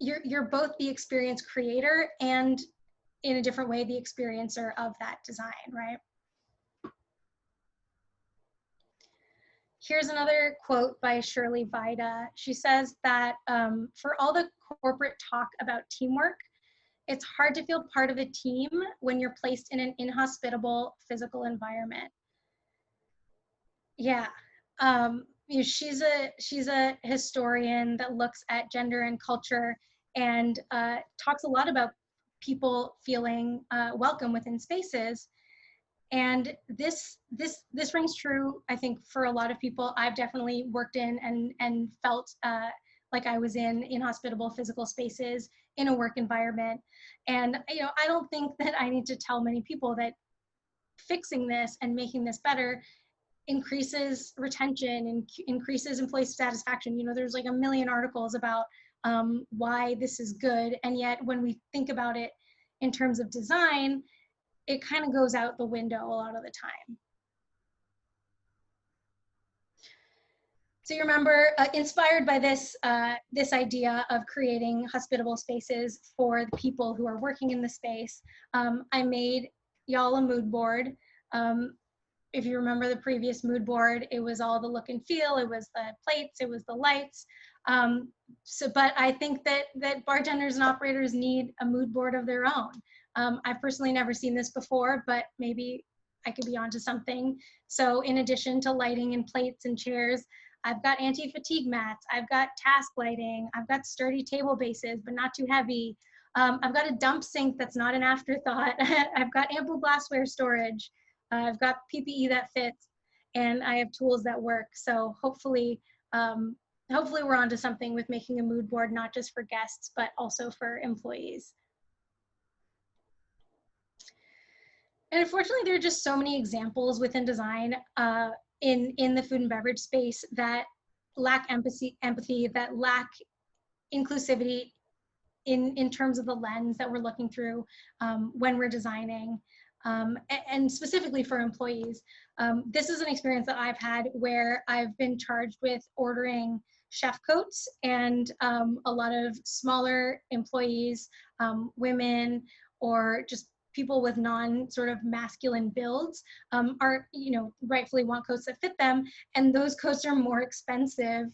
you're both the experience creator and, in a different way, the experiencer of that design, right? Here's another quote by Shirley Vida. She says that for all the corporate talk about teamwork, it's hard to feel part of a team when you're placed in an inhospitable physical environment. Yeah. You know, she's a historian that looks at gender and culture and talks a lot about people feeling welcome within spaces. And this rings true, I think, for a lot of people. I've definitely worked in and felt like I was in inhospitable physical spaces in a work environment. And you know, I don't think that I need to tell many people that fixing this and making this better increases retention and increases employee satisfaction. You know, there's like a million articles about why this is good, and yet when we think about it in terms of design, it kind of goes out the window a lot of the time. So you remember, inspired by this this idea of creating hospitable spaces for the people who are working in the space, I made y'all a mood board. If you remember the previous mood board, it was all the look and feel, it was the plates, it was the lights. But I think that bartenders and operators need a mood board of their own. I've personally never seen this before, but maybe I could be onto something. So in addition to lighting and plates and chairs, I've got anti-fatigue mats, I've got task lighting, I've got sturdy table bases, but not too heavy. I've got a dump sink that's not an afterthought. I've got ample glassware storage. I've got PPE that fits, and I have tools that work. So hopefully, hopefully we're onto something with making a mood board, not just for guests, but also for employees. And unfortunately, there are just so many examples within design in the food and beverage space that lack empathy, that lack inclusivity in terms of the lens that we're looking through when we're designing, and specifically for employees. This is an experience that I've had where I've been charged with ordering chef coats, and a lot of smaller employees, women, or just people with sort of masculine builds are, you know, rightfully want coats that fit them, and those coats are more expensive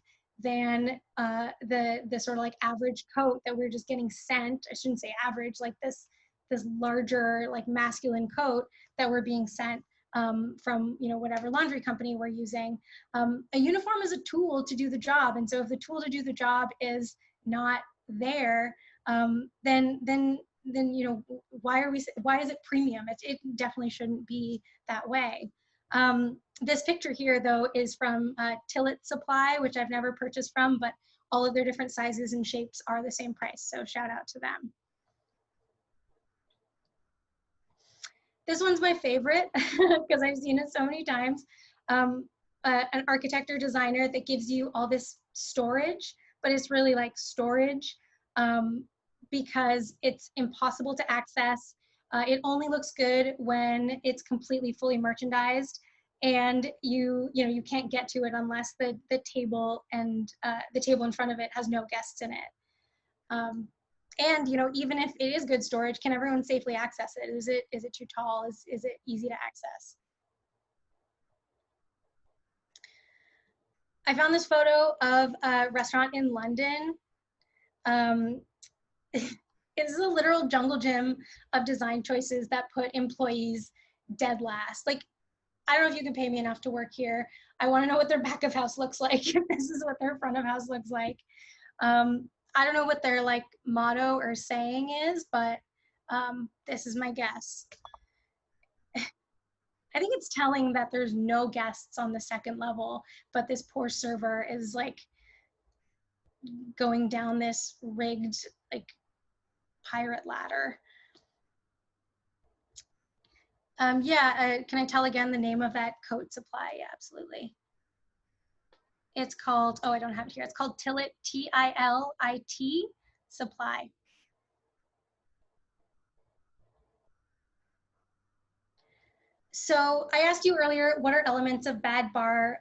than the sort of like average coat that we're just getting sent. I shouldn't say average, like this larger like masculine coat that we're being sent from, you know, whatever laundry company we're using. A uniform is a tool to do the job, and so if the tool to do the job is not there, then you know, why is it premium? It definitely shouldn't be that way. This picture here, though, is from Tillet Supply, which I've never purchased from, but all of their different sizes and shapes are the same price, so shout out to them. This one's my favorite because I've seen it so many times. An architect or designer that gives you all this storage, but it's really like storage because it's impossible to access. It only looks good when it's completely fully merchandised, and you can't get to it unless the table and the table in front of it has no guests in it. And, you know, even if it is good storage, can everyone safely access it? Is it too tall? Is it easy to access? I found this photo of a restaurant in London. Um, it is a literal jungle gym of design choices that put employees dead last. Like, I don't know if you could pay me enough to work here. I want to know what their back of house looks like if this is what their front of house looks like. I don't know what their like motto or saying is, but this is my guess. I think it's telling that there's no guests on the second level, but this poor server is like going down this rigged like pirate ladder. Yeah, can I tell again the name of that coat supply? Yeah, absolutely. It's called, oh, I don't have it here. It's called Tillit, T-I-L-I-T supply. So I asked you earlier, what are elements of a bad bar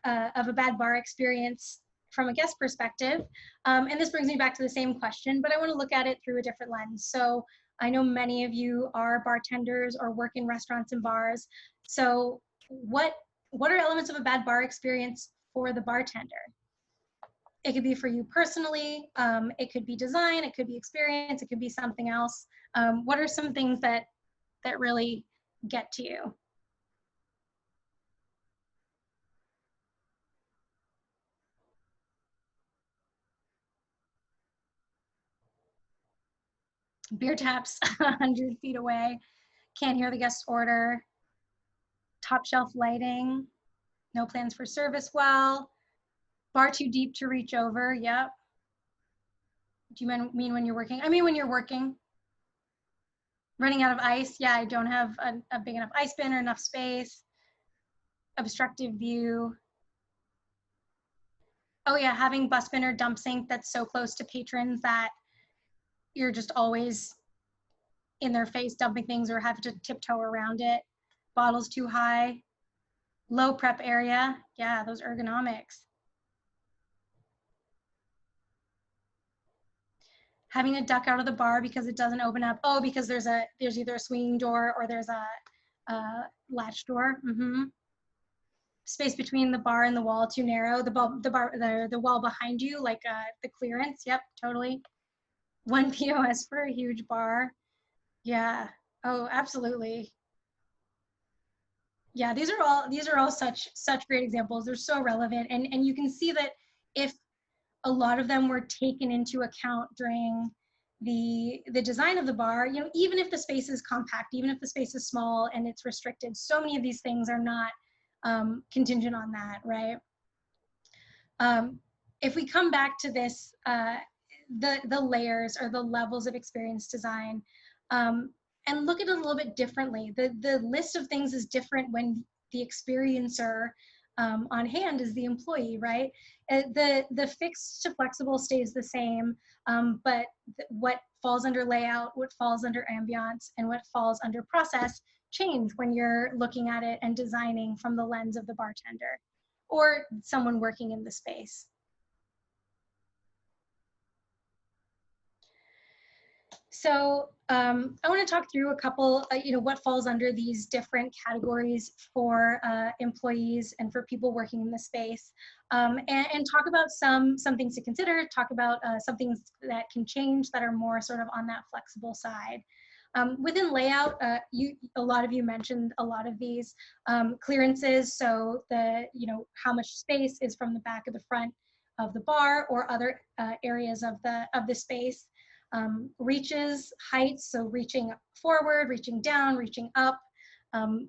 experience from a guest perspective? And this brings me back to the same question, but I want to look at it through a different lens. So I know many of you are bartenders or work in restaurants and bars. So what are elements of a bad bar experience for the bartender? It could be for you personally. It could be design. It could be experience. It could be something else. What are some things that really get to you? Beer taps 100 feet away, can't hear the guest's order, top shelf lighting, no plans for service well, bar too deep to reach over. Yep. Do you mean when you're working? I mean when you're working. Running out of ice. Yeah, I don't have a big enough ice bin or enough space. Obstructive view. Oh yeah, having bus bin or dump sink that's so close to patrons that you're just always in their face dumping things or have to tiptoe around it. Bottles too high. Low prep area. Yeah, those ergonomics. Having to duck out of the bar because it doesn't open up. Oh, because there's either a swinging door or there's a latch door. Space between the bar and the wall too narrow. The wall behind you, like the clearance. Yep, totally. One POS for a huge bar. Yeah. Oh, absolutely. Yeah, these are all such great examples. They're so relevant, and you can see that if a lot of them were taken into account during the design of the bar, you know, even if the space is compact, even if the space is small and it's restricted, so many of these things are not contingent on that, right? um, if we come back to this, the layers or the levels of experience design, and look at it a little bit differently. The list of things is different when the experiencer on hand is the employee, right? The fixed to flexible stays the same, but what falls under layout, what falls under ambiance, and what falls under process change when you're looking at it and designing from the lens of the bartender or someone working in the space. So I want to talk through a couple, you know, what falls under these different categories for employees and for people working in the space, and talk about some things to consider. Talk about some things that can change that are more sort of on that flexible side. Within layout, a lot of you mentioned a lot of these clearances. So how much space is from the back of the front of the bar or other areas of the space. Reaches, heights, so reaching forward, reaching down, reaching up,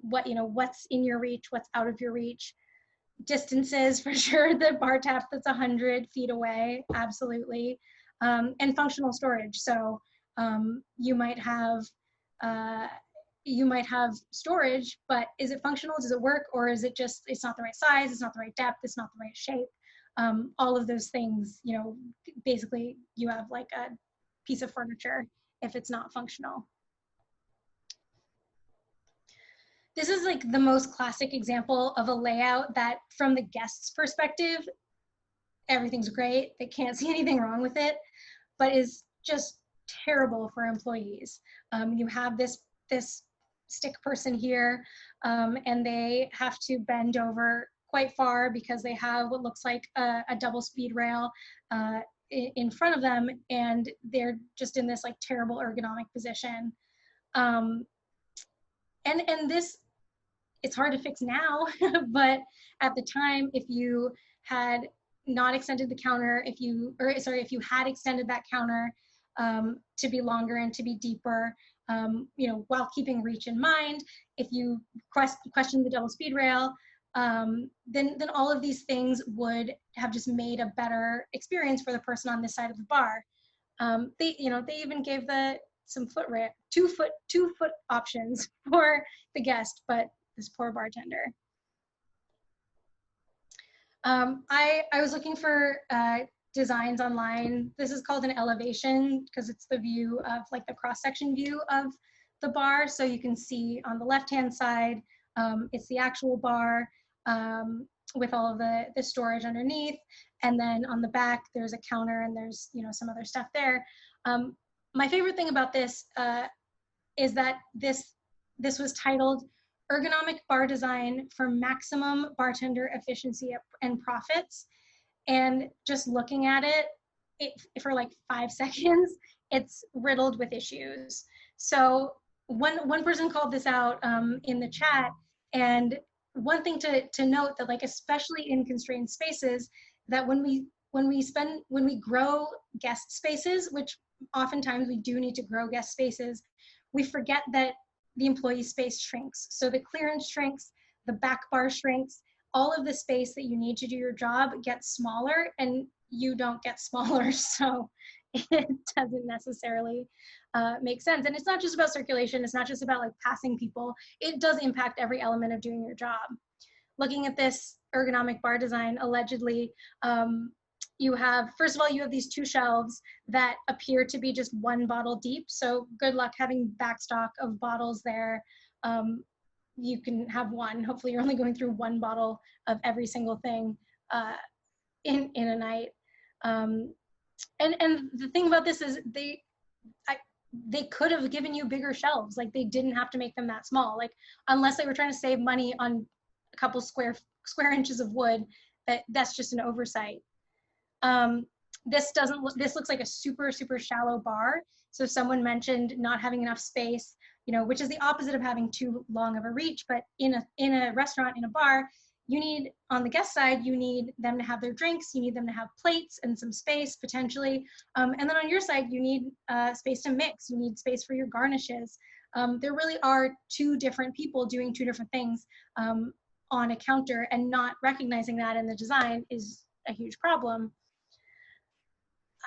what's in your reach, what's out of your reach. Distances, for sure, the bar tap that's 100 feet away, absolutely. And functional storage, so you might have storage, but is it functional? Does it work? Or is it just, it's not the right size, it's not the right depth, it's not the right shape? All of those things, basically you have like a piece of furniture if it's not functional. This is like the most classic example of a layout that from the guest's perspective, everything's great. They can't see anything wrong with it, but is just terrible for employees. You have this stick person here, and they have to bend over quite far because they have what looks like a double speed rail in front of them, and they're just in this like terrible ergonomic position. And this, it's hard to fix now, but at the time, if you had not extended the counter, if you had extended that counter to be longer and to be deeper, while keeping reach in mind, if you question the double speed rail, then all of these things would have just made a better experience for the person on this side of the bar. They even gave some two foot options for the guest, but this poor bartender. I was looking for designs online. This is called an elevation because it's the view of like the cross-section view of the bar. So you can see on the left-hand side, it's the actual bar with all of the storage underneath. And then on the back, there's a counter and there's, some other stuff there. My favorite thing about this is that this was titled Ergonomic Bar Design for Maximum Bartender Efficiency and Profits. And just looking at it for like 5 seconds, it's riddled with issues. So one person called this out in the chat, and one thing to note that, like, especially in constrained spaces, that when we grow guest spaces, which oftentimes we do need to grow guest spaces, we forget that the employee space shrinks. So the clearance shrinks, the back bar shrinks, all of the space that you need to do your job gets smaller, and you don't get smaller. So it doesn't necessarily make sense. And it's not just about circulation. It's not just about like passing people. It does impact every element of doing your job. Looking at this ergonomic bar design, allegedly, you have, first of all, you have these 2 shelves that appear to be just 1 bottle deep. So good luck having backstock of bottles there. You can have 1. Hopefully you're only going through 1 bottle of every single thing in a night. And the thing about this is they could have given you bigger shelves. Like, they didn't have to make them that small. Like, unless they were trying to save money on a couple square inches of wood, that's just an oversight. This looks like a super shallow bar. So someone mentioned not having enough space, which is the opposite of having too long of a reach. But in a restaurant, in a bar, you need, on the guest side, you need them to have their drinks, you need them to have plates and some space potentially. And then on your side, you need space to mix, you need space for your garnishes. There really are 2 different people doing 2 different things on a counter, and not recognizing that in the design is a huge problem.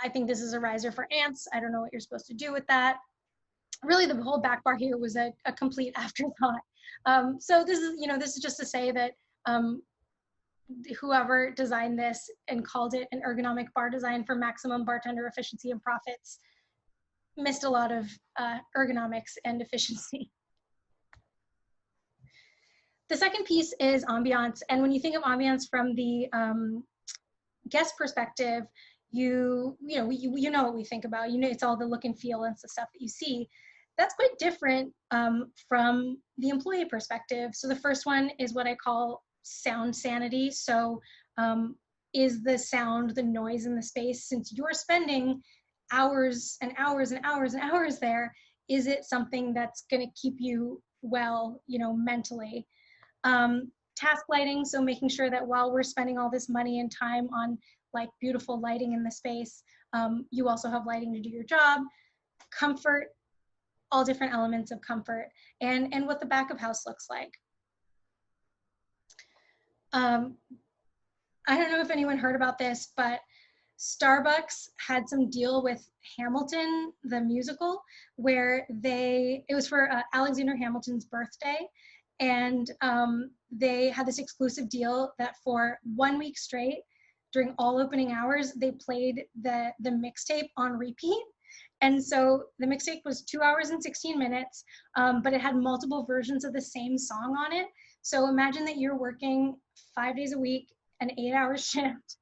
I think this is a riser for ants. I don't know what you're supposed to do with that. Really, the whole back bar here was a complete afterthought. So this is just to say that whoever designed this and called it an ergonomic bar design for maximum bartender efficiency and profits missed a lot of ergonomics and efficiency. The second piece is ambiance. And when you think of ambiance from the guest perspective, you know what we think about. It's all the look and feel and the stuff that you see. That's quite different from the employee perspective. So the first one is what I call sound sanity. So is the sound, the noise in the space, since you're spending hours and hours and hours and hours there, is it something that's going to keep you well, mentally? Task lighting, so making sure that while we're spending all this money and time on like beautiful lighting in the space, you also have lighting to do your job. Comfort, all different elements of comfort, and what the back of house looks like. I don't know if anyone heard about this, but Starbucks had some deal with Hamilton, the musical, where it was for Alexander Hamilton's birthday. And they had this exclusive deal that for 1 week straight, during all opening hours, they played the mixtape on repeat. And so the mixtape was 2 hours and 16 minutes, but it had multiple versions of the same song on it. So imagine that you're working 5 days a week, an 8-hour shift.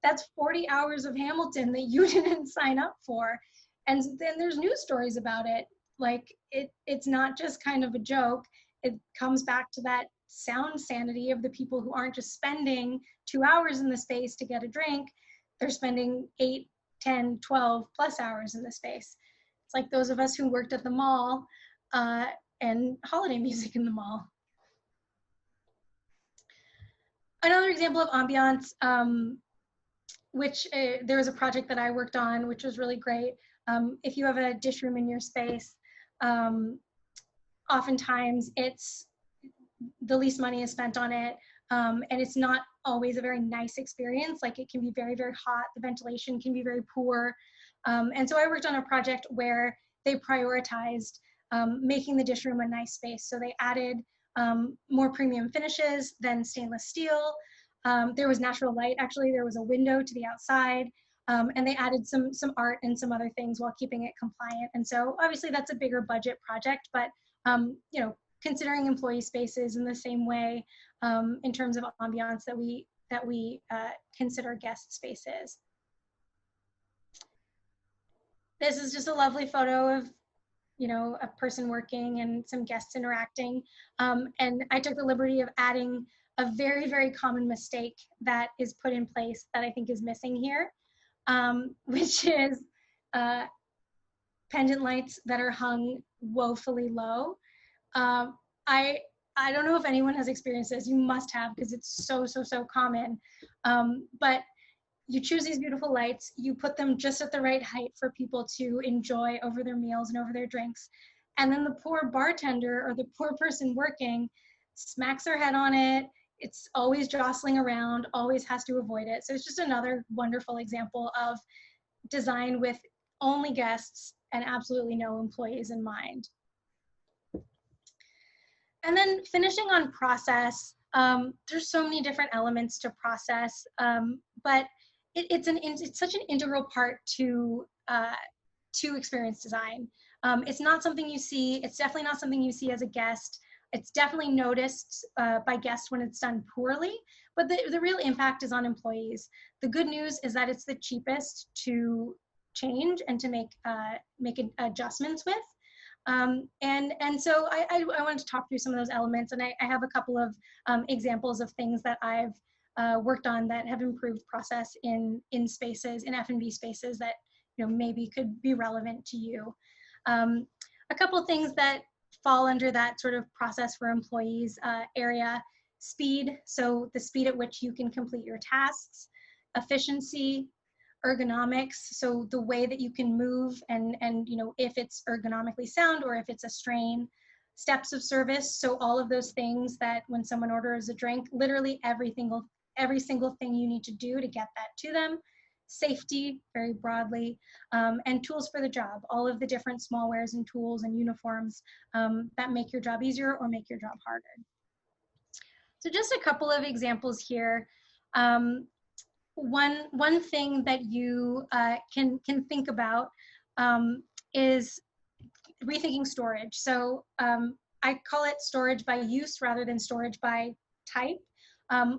That's 40 hours of Hamilton that you didn't sign up for. And then there's news stories about it. Like it's not just kind of a joke. It comes back to that sound sanity of the people who aren't just spending 2 hours in the space to get a drink. They're spending 8, 10, 12 plus hours in the space. It's like those of us who worked at the mall and holiday music in the mall. Another example of ambiance, which there was a project that I worked on, which was really great. If you have a dish room in your space, oftentimes it's the least money is spent on it, and it's not always a very nice experience. Like it can be very, very hot. The ventilation can be very poor. And so I worked on a project where they prioritized making the dish room a nice space. So they added more premium finishes than stainless steel. There was natural light. Actually, there was a window to the outside. And they added some art and some other things while keeping it compliant. And so obviously that's a bigger budget project, but you know, considering employee spaces in the same way in terms of ambiance that we consider guest spaces. This is just a lovely photo of, you know, a person working and some guests interacting. And I took the liberty of adding a very, very common mistake that is put in place that I think is missing here, which is pendant lights that are hung woefully low. I don't know if anyone has experienced this. You must have, because it's so common. But you choose these beautiful lights, you put them just at the right height for people to enjoy over their meals and over their drinks. And then the poor bartender or the poor person working smacks their head on it. It's always jostling around, always has to avoid it. So it's just another wonderful example of design with only guests and absolutely no employees in mind. And then finishing on process, there's so many different elements to process, but it's such an integral part to experience design. It's not something you see. It's definitely not something you see as a guest. It's definitely noticed by guests when it's done poorly, but the real impact is on employees. The good news is that it's the cheapest to change and to make adjustments with. And so I wanted to talk through some of those elements, and I have a couple of examples of things that I've worked on that have improved process in spaces, in F&B spaces that, you know, maybe could be relevant to you. A couple of things that fall under that sort of process for employees area: speed, so the speed at which you can complete your tasks; efficiency; ergonomics, so the way that you can move and you know, if it's ergonomically sound or if it's a strain; steps of service, so all of those things that when someone orders a drink, literally every single thing you need to do to get that to them; safety, very broadly, and tools for the job, all of the different smallwares and tools and uniforms that make your job easier or make your job harder. So just a couple of examples here. One thing that you can think about is rethinking storage. So I call it storage by use rather than storage by type,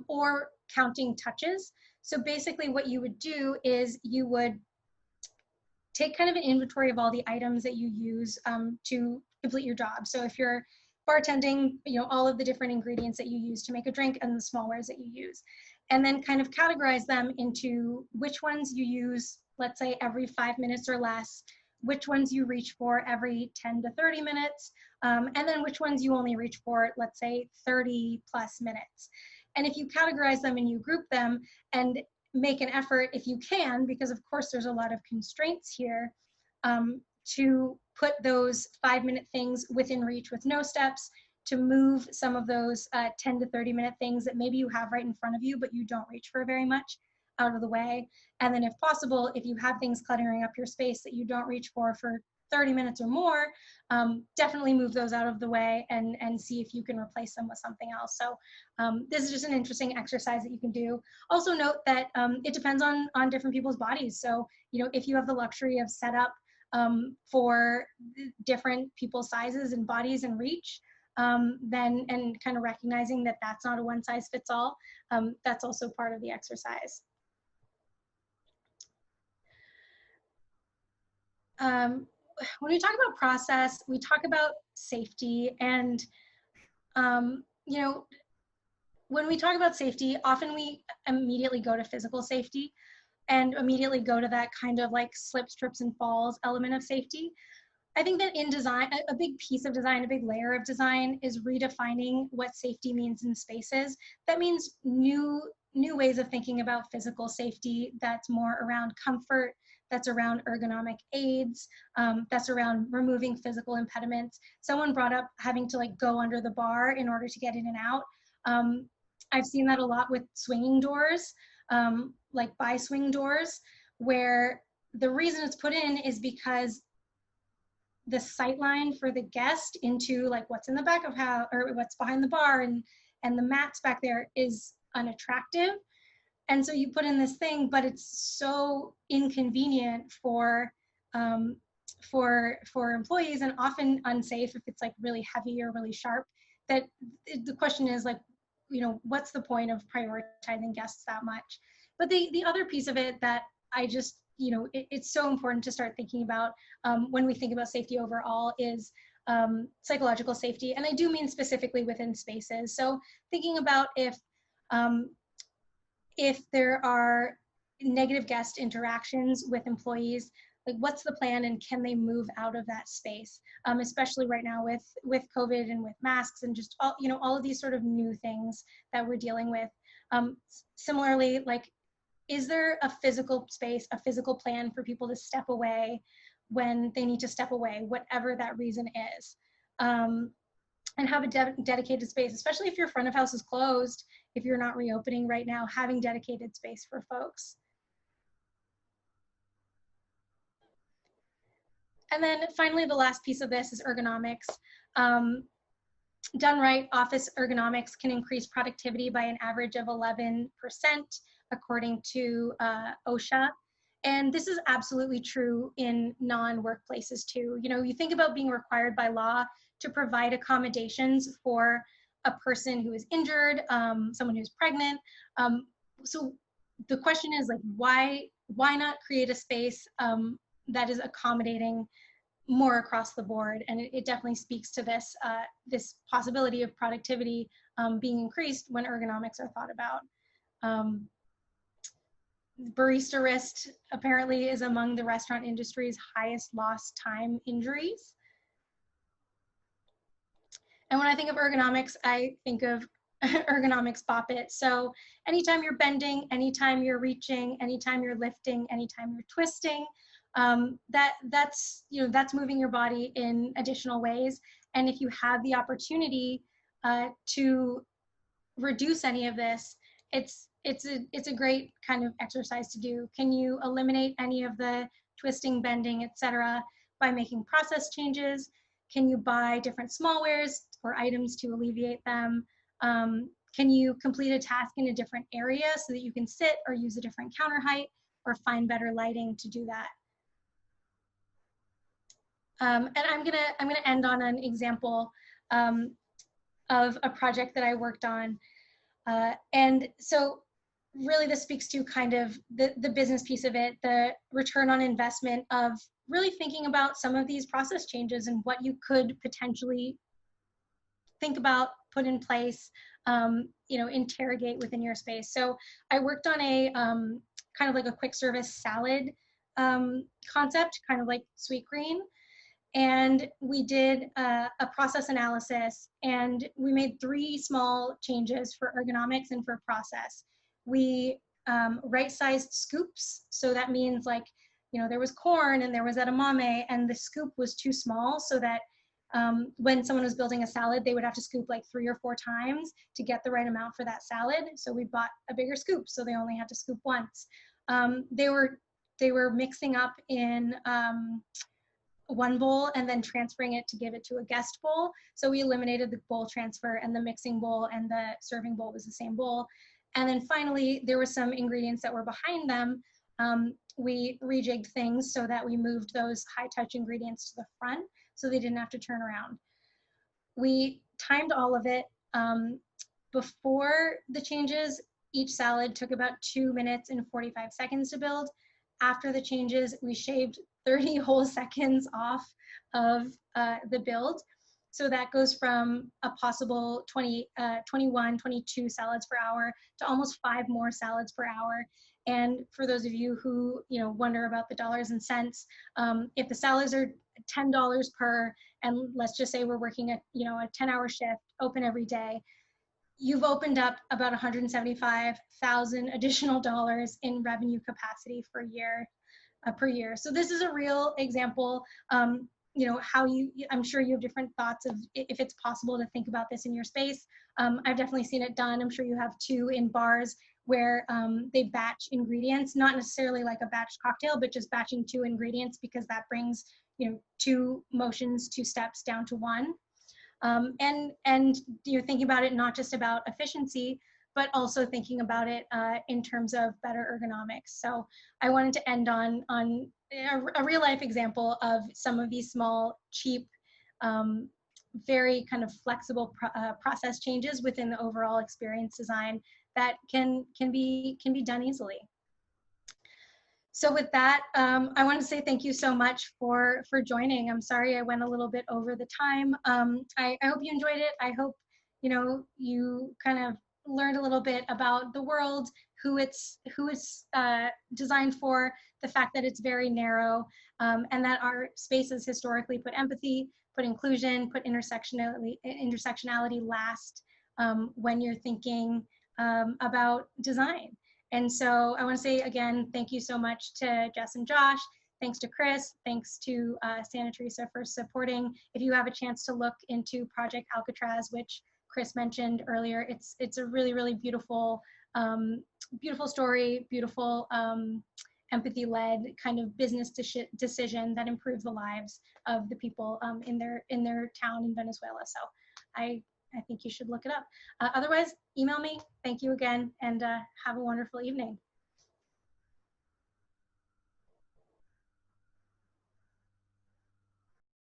or counting touches. So basically what you would do is you would take kind of an inventory of all the items that you use to complete your job. So if you're bartending, you know, all of the different ingredients that you use to make a drink and the smallwares that you use, and then kind of categorize them into which ones you use, let's say every 5 minutes or less, which ones you reach for every 10 to 30 minutes, and then which ones you only reach for, let's say 30 plus minutes. And if you categorize them and you group them and make an effort, if you can, because of course there's a lot of constraints here, to put those 5-minute things within reach with no steps, to move some of those 10 to 30-minute things that maybe you have right in front of you, but you don't reach for very much, out of the way. And then if possible, if you have things cluttering up your space that you don't reach for 30 minutes or more, definitely move those out of the way and see if you can replace them with something else. So this is just an interesting exercise that you can do. Also note that it depends on different people's bodies. So, you know, if you have the luxury of setup for different people's sizes and bodies and reach, then, and kind of recognizing that that's not a one size fits all, that's also part of the exercise. um, when we talk about process, we talk about safety, and you know, when we talk about safety, often we immediately go to physical safety and immediately go to that kind of like slips, trips, and falls element of safety. I think that in design, a big piece of design, a big layer of design is redefining what safety means in spaces. That means new ways of thinking about physical safety that's more around comfort, that's around ergonomic aids, that's around removing physical impediments. Someone brought up having to like go under the bar in order to get in and out. I've seen that a lot with swinging doors, like bi-swing doors, where the reason it's put in is because the sight line for the guest into like what's in the back of how or what's behind the bar and the mats back there is unattractive, and so you put in this thing, but it's so inconvenient for employees, and often unsafe if it's like really heavy or really sharp, that the question is like, you know, what's the point of prioritizing guests that much? But the other piece of it that I just, you know, it's so important to start thinking about when we think about safety overall is psychological safety. And I do mean specifically within spaces. So thinking about um, if there are negative guest interactions with employees, like what's the plan and can they move out of that space, especially right now with COVID and with masks and just all, you know, all of these sort of new things that we're dealing with. Similarly, like, is there a physical space, a physical plan for people to step away when they need to step away, whatever that reason is? And have a dedicated space, especially if your front of house is closed, if you're not reopening right now, having dedicated space for folks. And then finally, the last piece of this is ergonomics. Done right, office ergonomics can increase productivity by an average of 11%, according to OSHA. And this is absolutely true in non-workplaces too. You know, you think about being required by law to provide accommodations for a person who is injured, someone who's pregnant. So the question is like, why not create a space that is accommodating more across the board? And it definitely speaks to this this possibility of productivity being increased when ergonomics are thought about. Barista wrist apparently is among the restaurant industry's highest lost time injuries. And when I think of ergonomics, I think of ergonomics bop it. So anytime you're bending, anytime you're reaching, anytime you're lifting, anytime you're twisting, that's, you know, that's moving your body in additional ways. And if you have the opportunity to reduce any of this, it's a great kind of exercise to do. Can you eliminate any of the twisting, bending, etc., by making process changes? Can you buy different smallwares or items to alleviate them? Can you complete a task in a different area so that you can sit or use a different counter height or find better lighting to do that? And I'm gonna end on an example of a project that I worked on. And so really this speaks to kind of the business piece of it, the return on investment of really thinking about some of these process changes and what you could potentially think about, put in place, you know, interrogate within your space. So I worked on a kind of like a quick service salad concept, kind of like Sweetgreen. And we did a process analysis, and we made 3 small changes for ergonomics and for process. We right-sized scoops, so that means like, you know, there was corn and there was edamame, and the scoop was too small, so that when someone was building a salad, they would have to scoop like 3 or 4 times to get the right amount for that salad. So we bought a bigger scoop, so they only had to scoop once. They were mixing up in one bowl and then transferring it to give it to a guest bowl. So we eliminated the bowl transfer, and the mixing bowl and the serving bowl was the same bowl. And then finally, there were some ingredients that were behind them. We rejigged things so that we moved those high touch ingredients to the front so they didn't have to turn around. We timed all of it. Before the changes, each salad took about 2 minutes and 45 seconds to build. after the changes, we shaved 30 whole seconds off of the build. So that goes from a possible 21, 22 salads per hour to almost 5 more salads per hour. And for those of you who wonder about the dollars and cents, if the salads are $10 per, and let's just say we're working a 10-hour shift, open every day, you've opened up about $175,000 additional dollars in revenue capacity per year. So this is a real example. How I'm sure you have different thoughts of if it's possible to think about this in your space. I've definitely seen it done. I'm sure you have too, in bars where they batch ingredients, not necessarily like a batch cocktail, but just batching 2 ingredients, because that brings 2 motions, 2 steps down to 1. And you're thinking about it not just about efficiency, but also thinking about it in terms of better ergonomics. So I wanted to end on a real life example of some of these small, cheap, very kind of flexible process changes within the overall experience design that can be done easily. So with that, I want to say thank you so much for joining. I'm sorry I went a little bit over the time. I hope you enjoyed it. I hope you kind of learned a little bit about the world, who it's designed for, the fact that it's very narrow, and that our spaces historically put empathy, put inclusion, put intersectionality last when you're thinking about design. And so I want to say again, thank you so much to Jess and Josh. Thanks to Chris. Thanks to Santa Teresa for supporting. If you have a chance to look into Project Alcatraz, which Chris mentioned earlier, it's a really, really beautiful, beautiful story, beautiful empathy-led kind of business decision that improves the lives of the people in their town in Venezuela. So I think you should look it up. Otherwise, email me. Thank you again, and have a wonderful evening.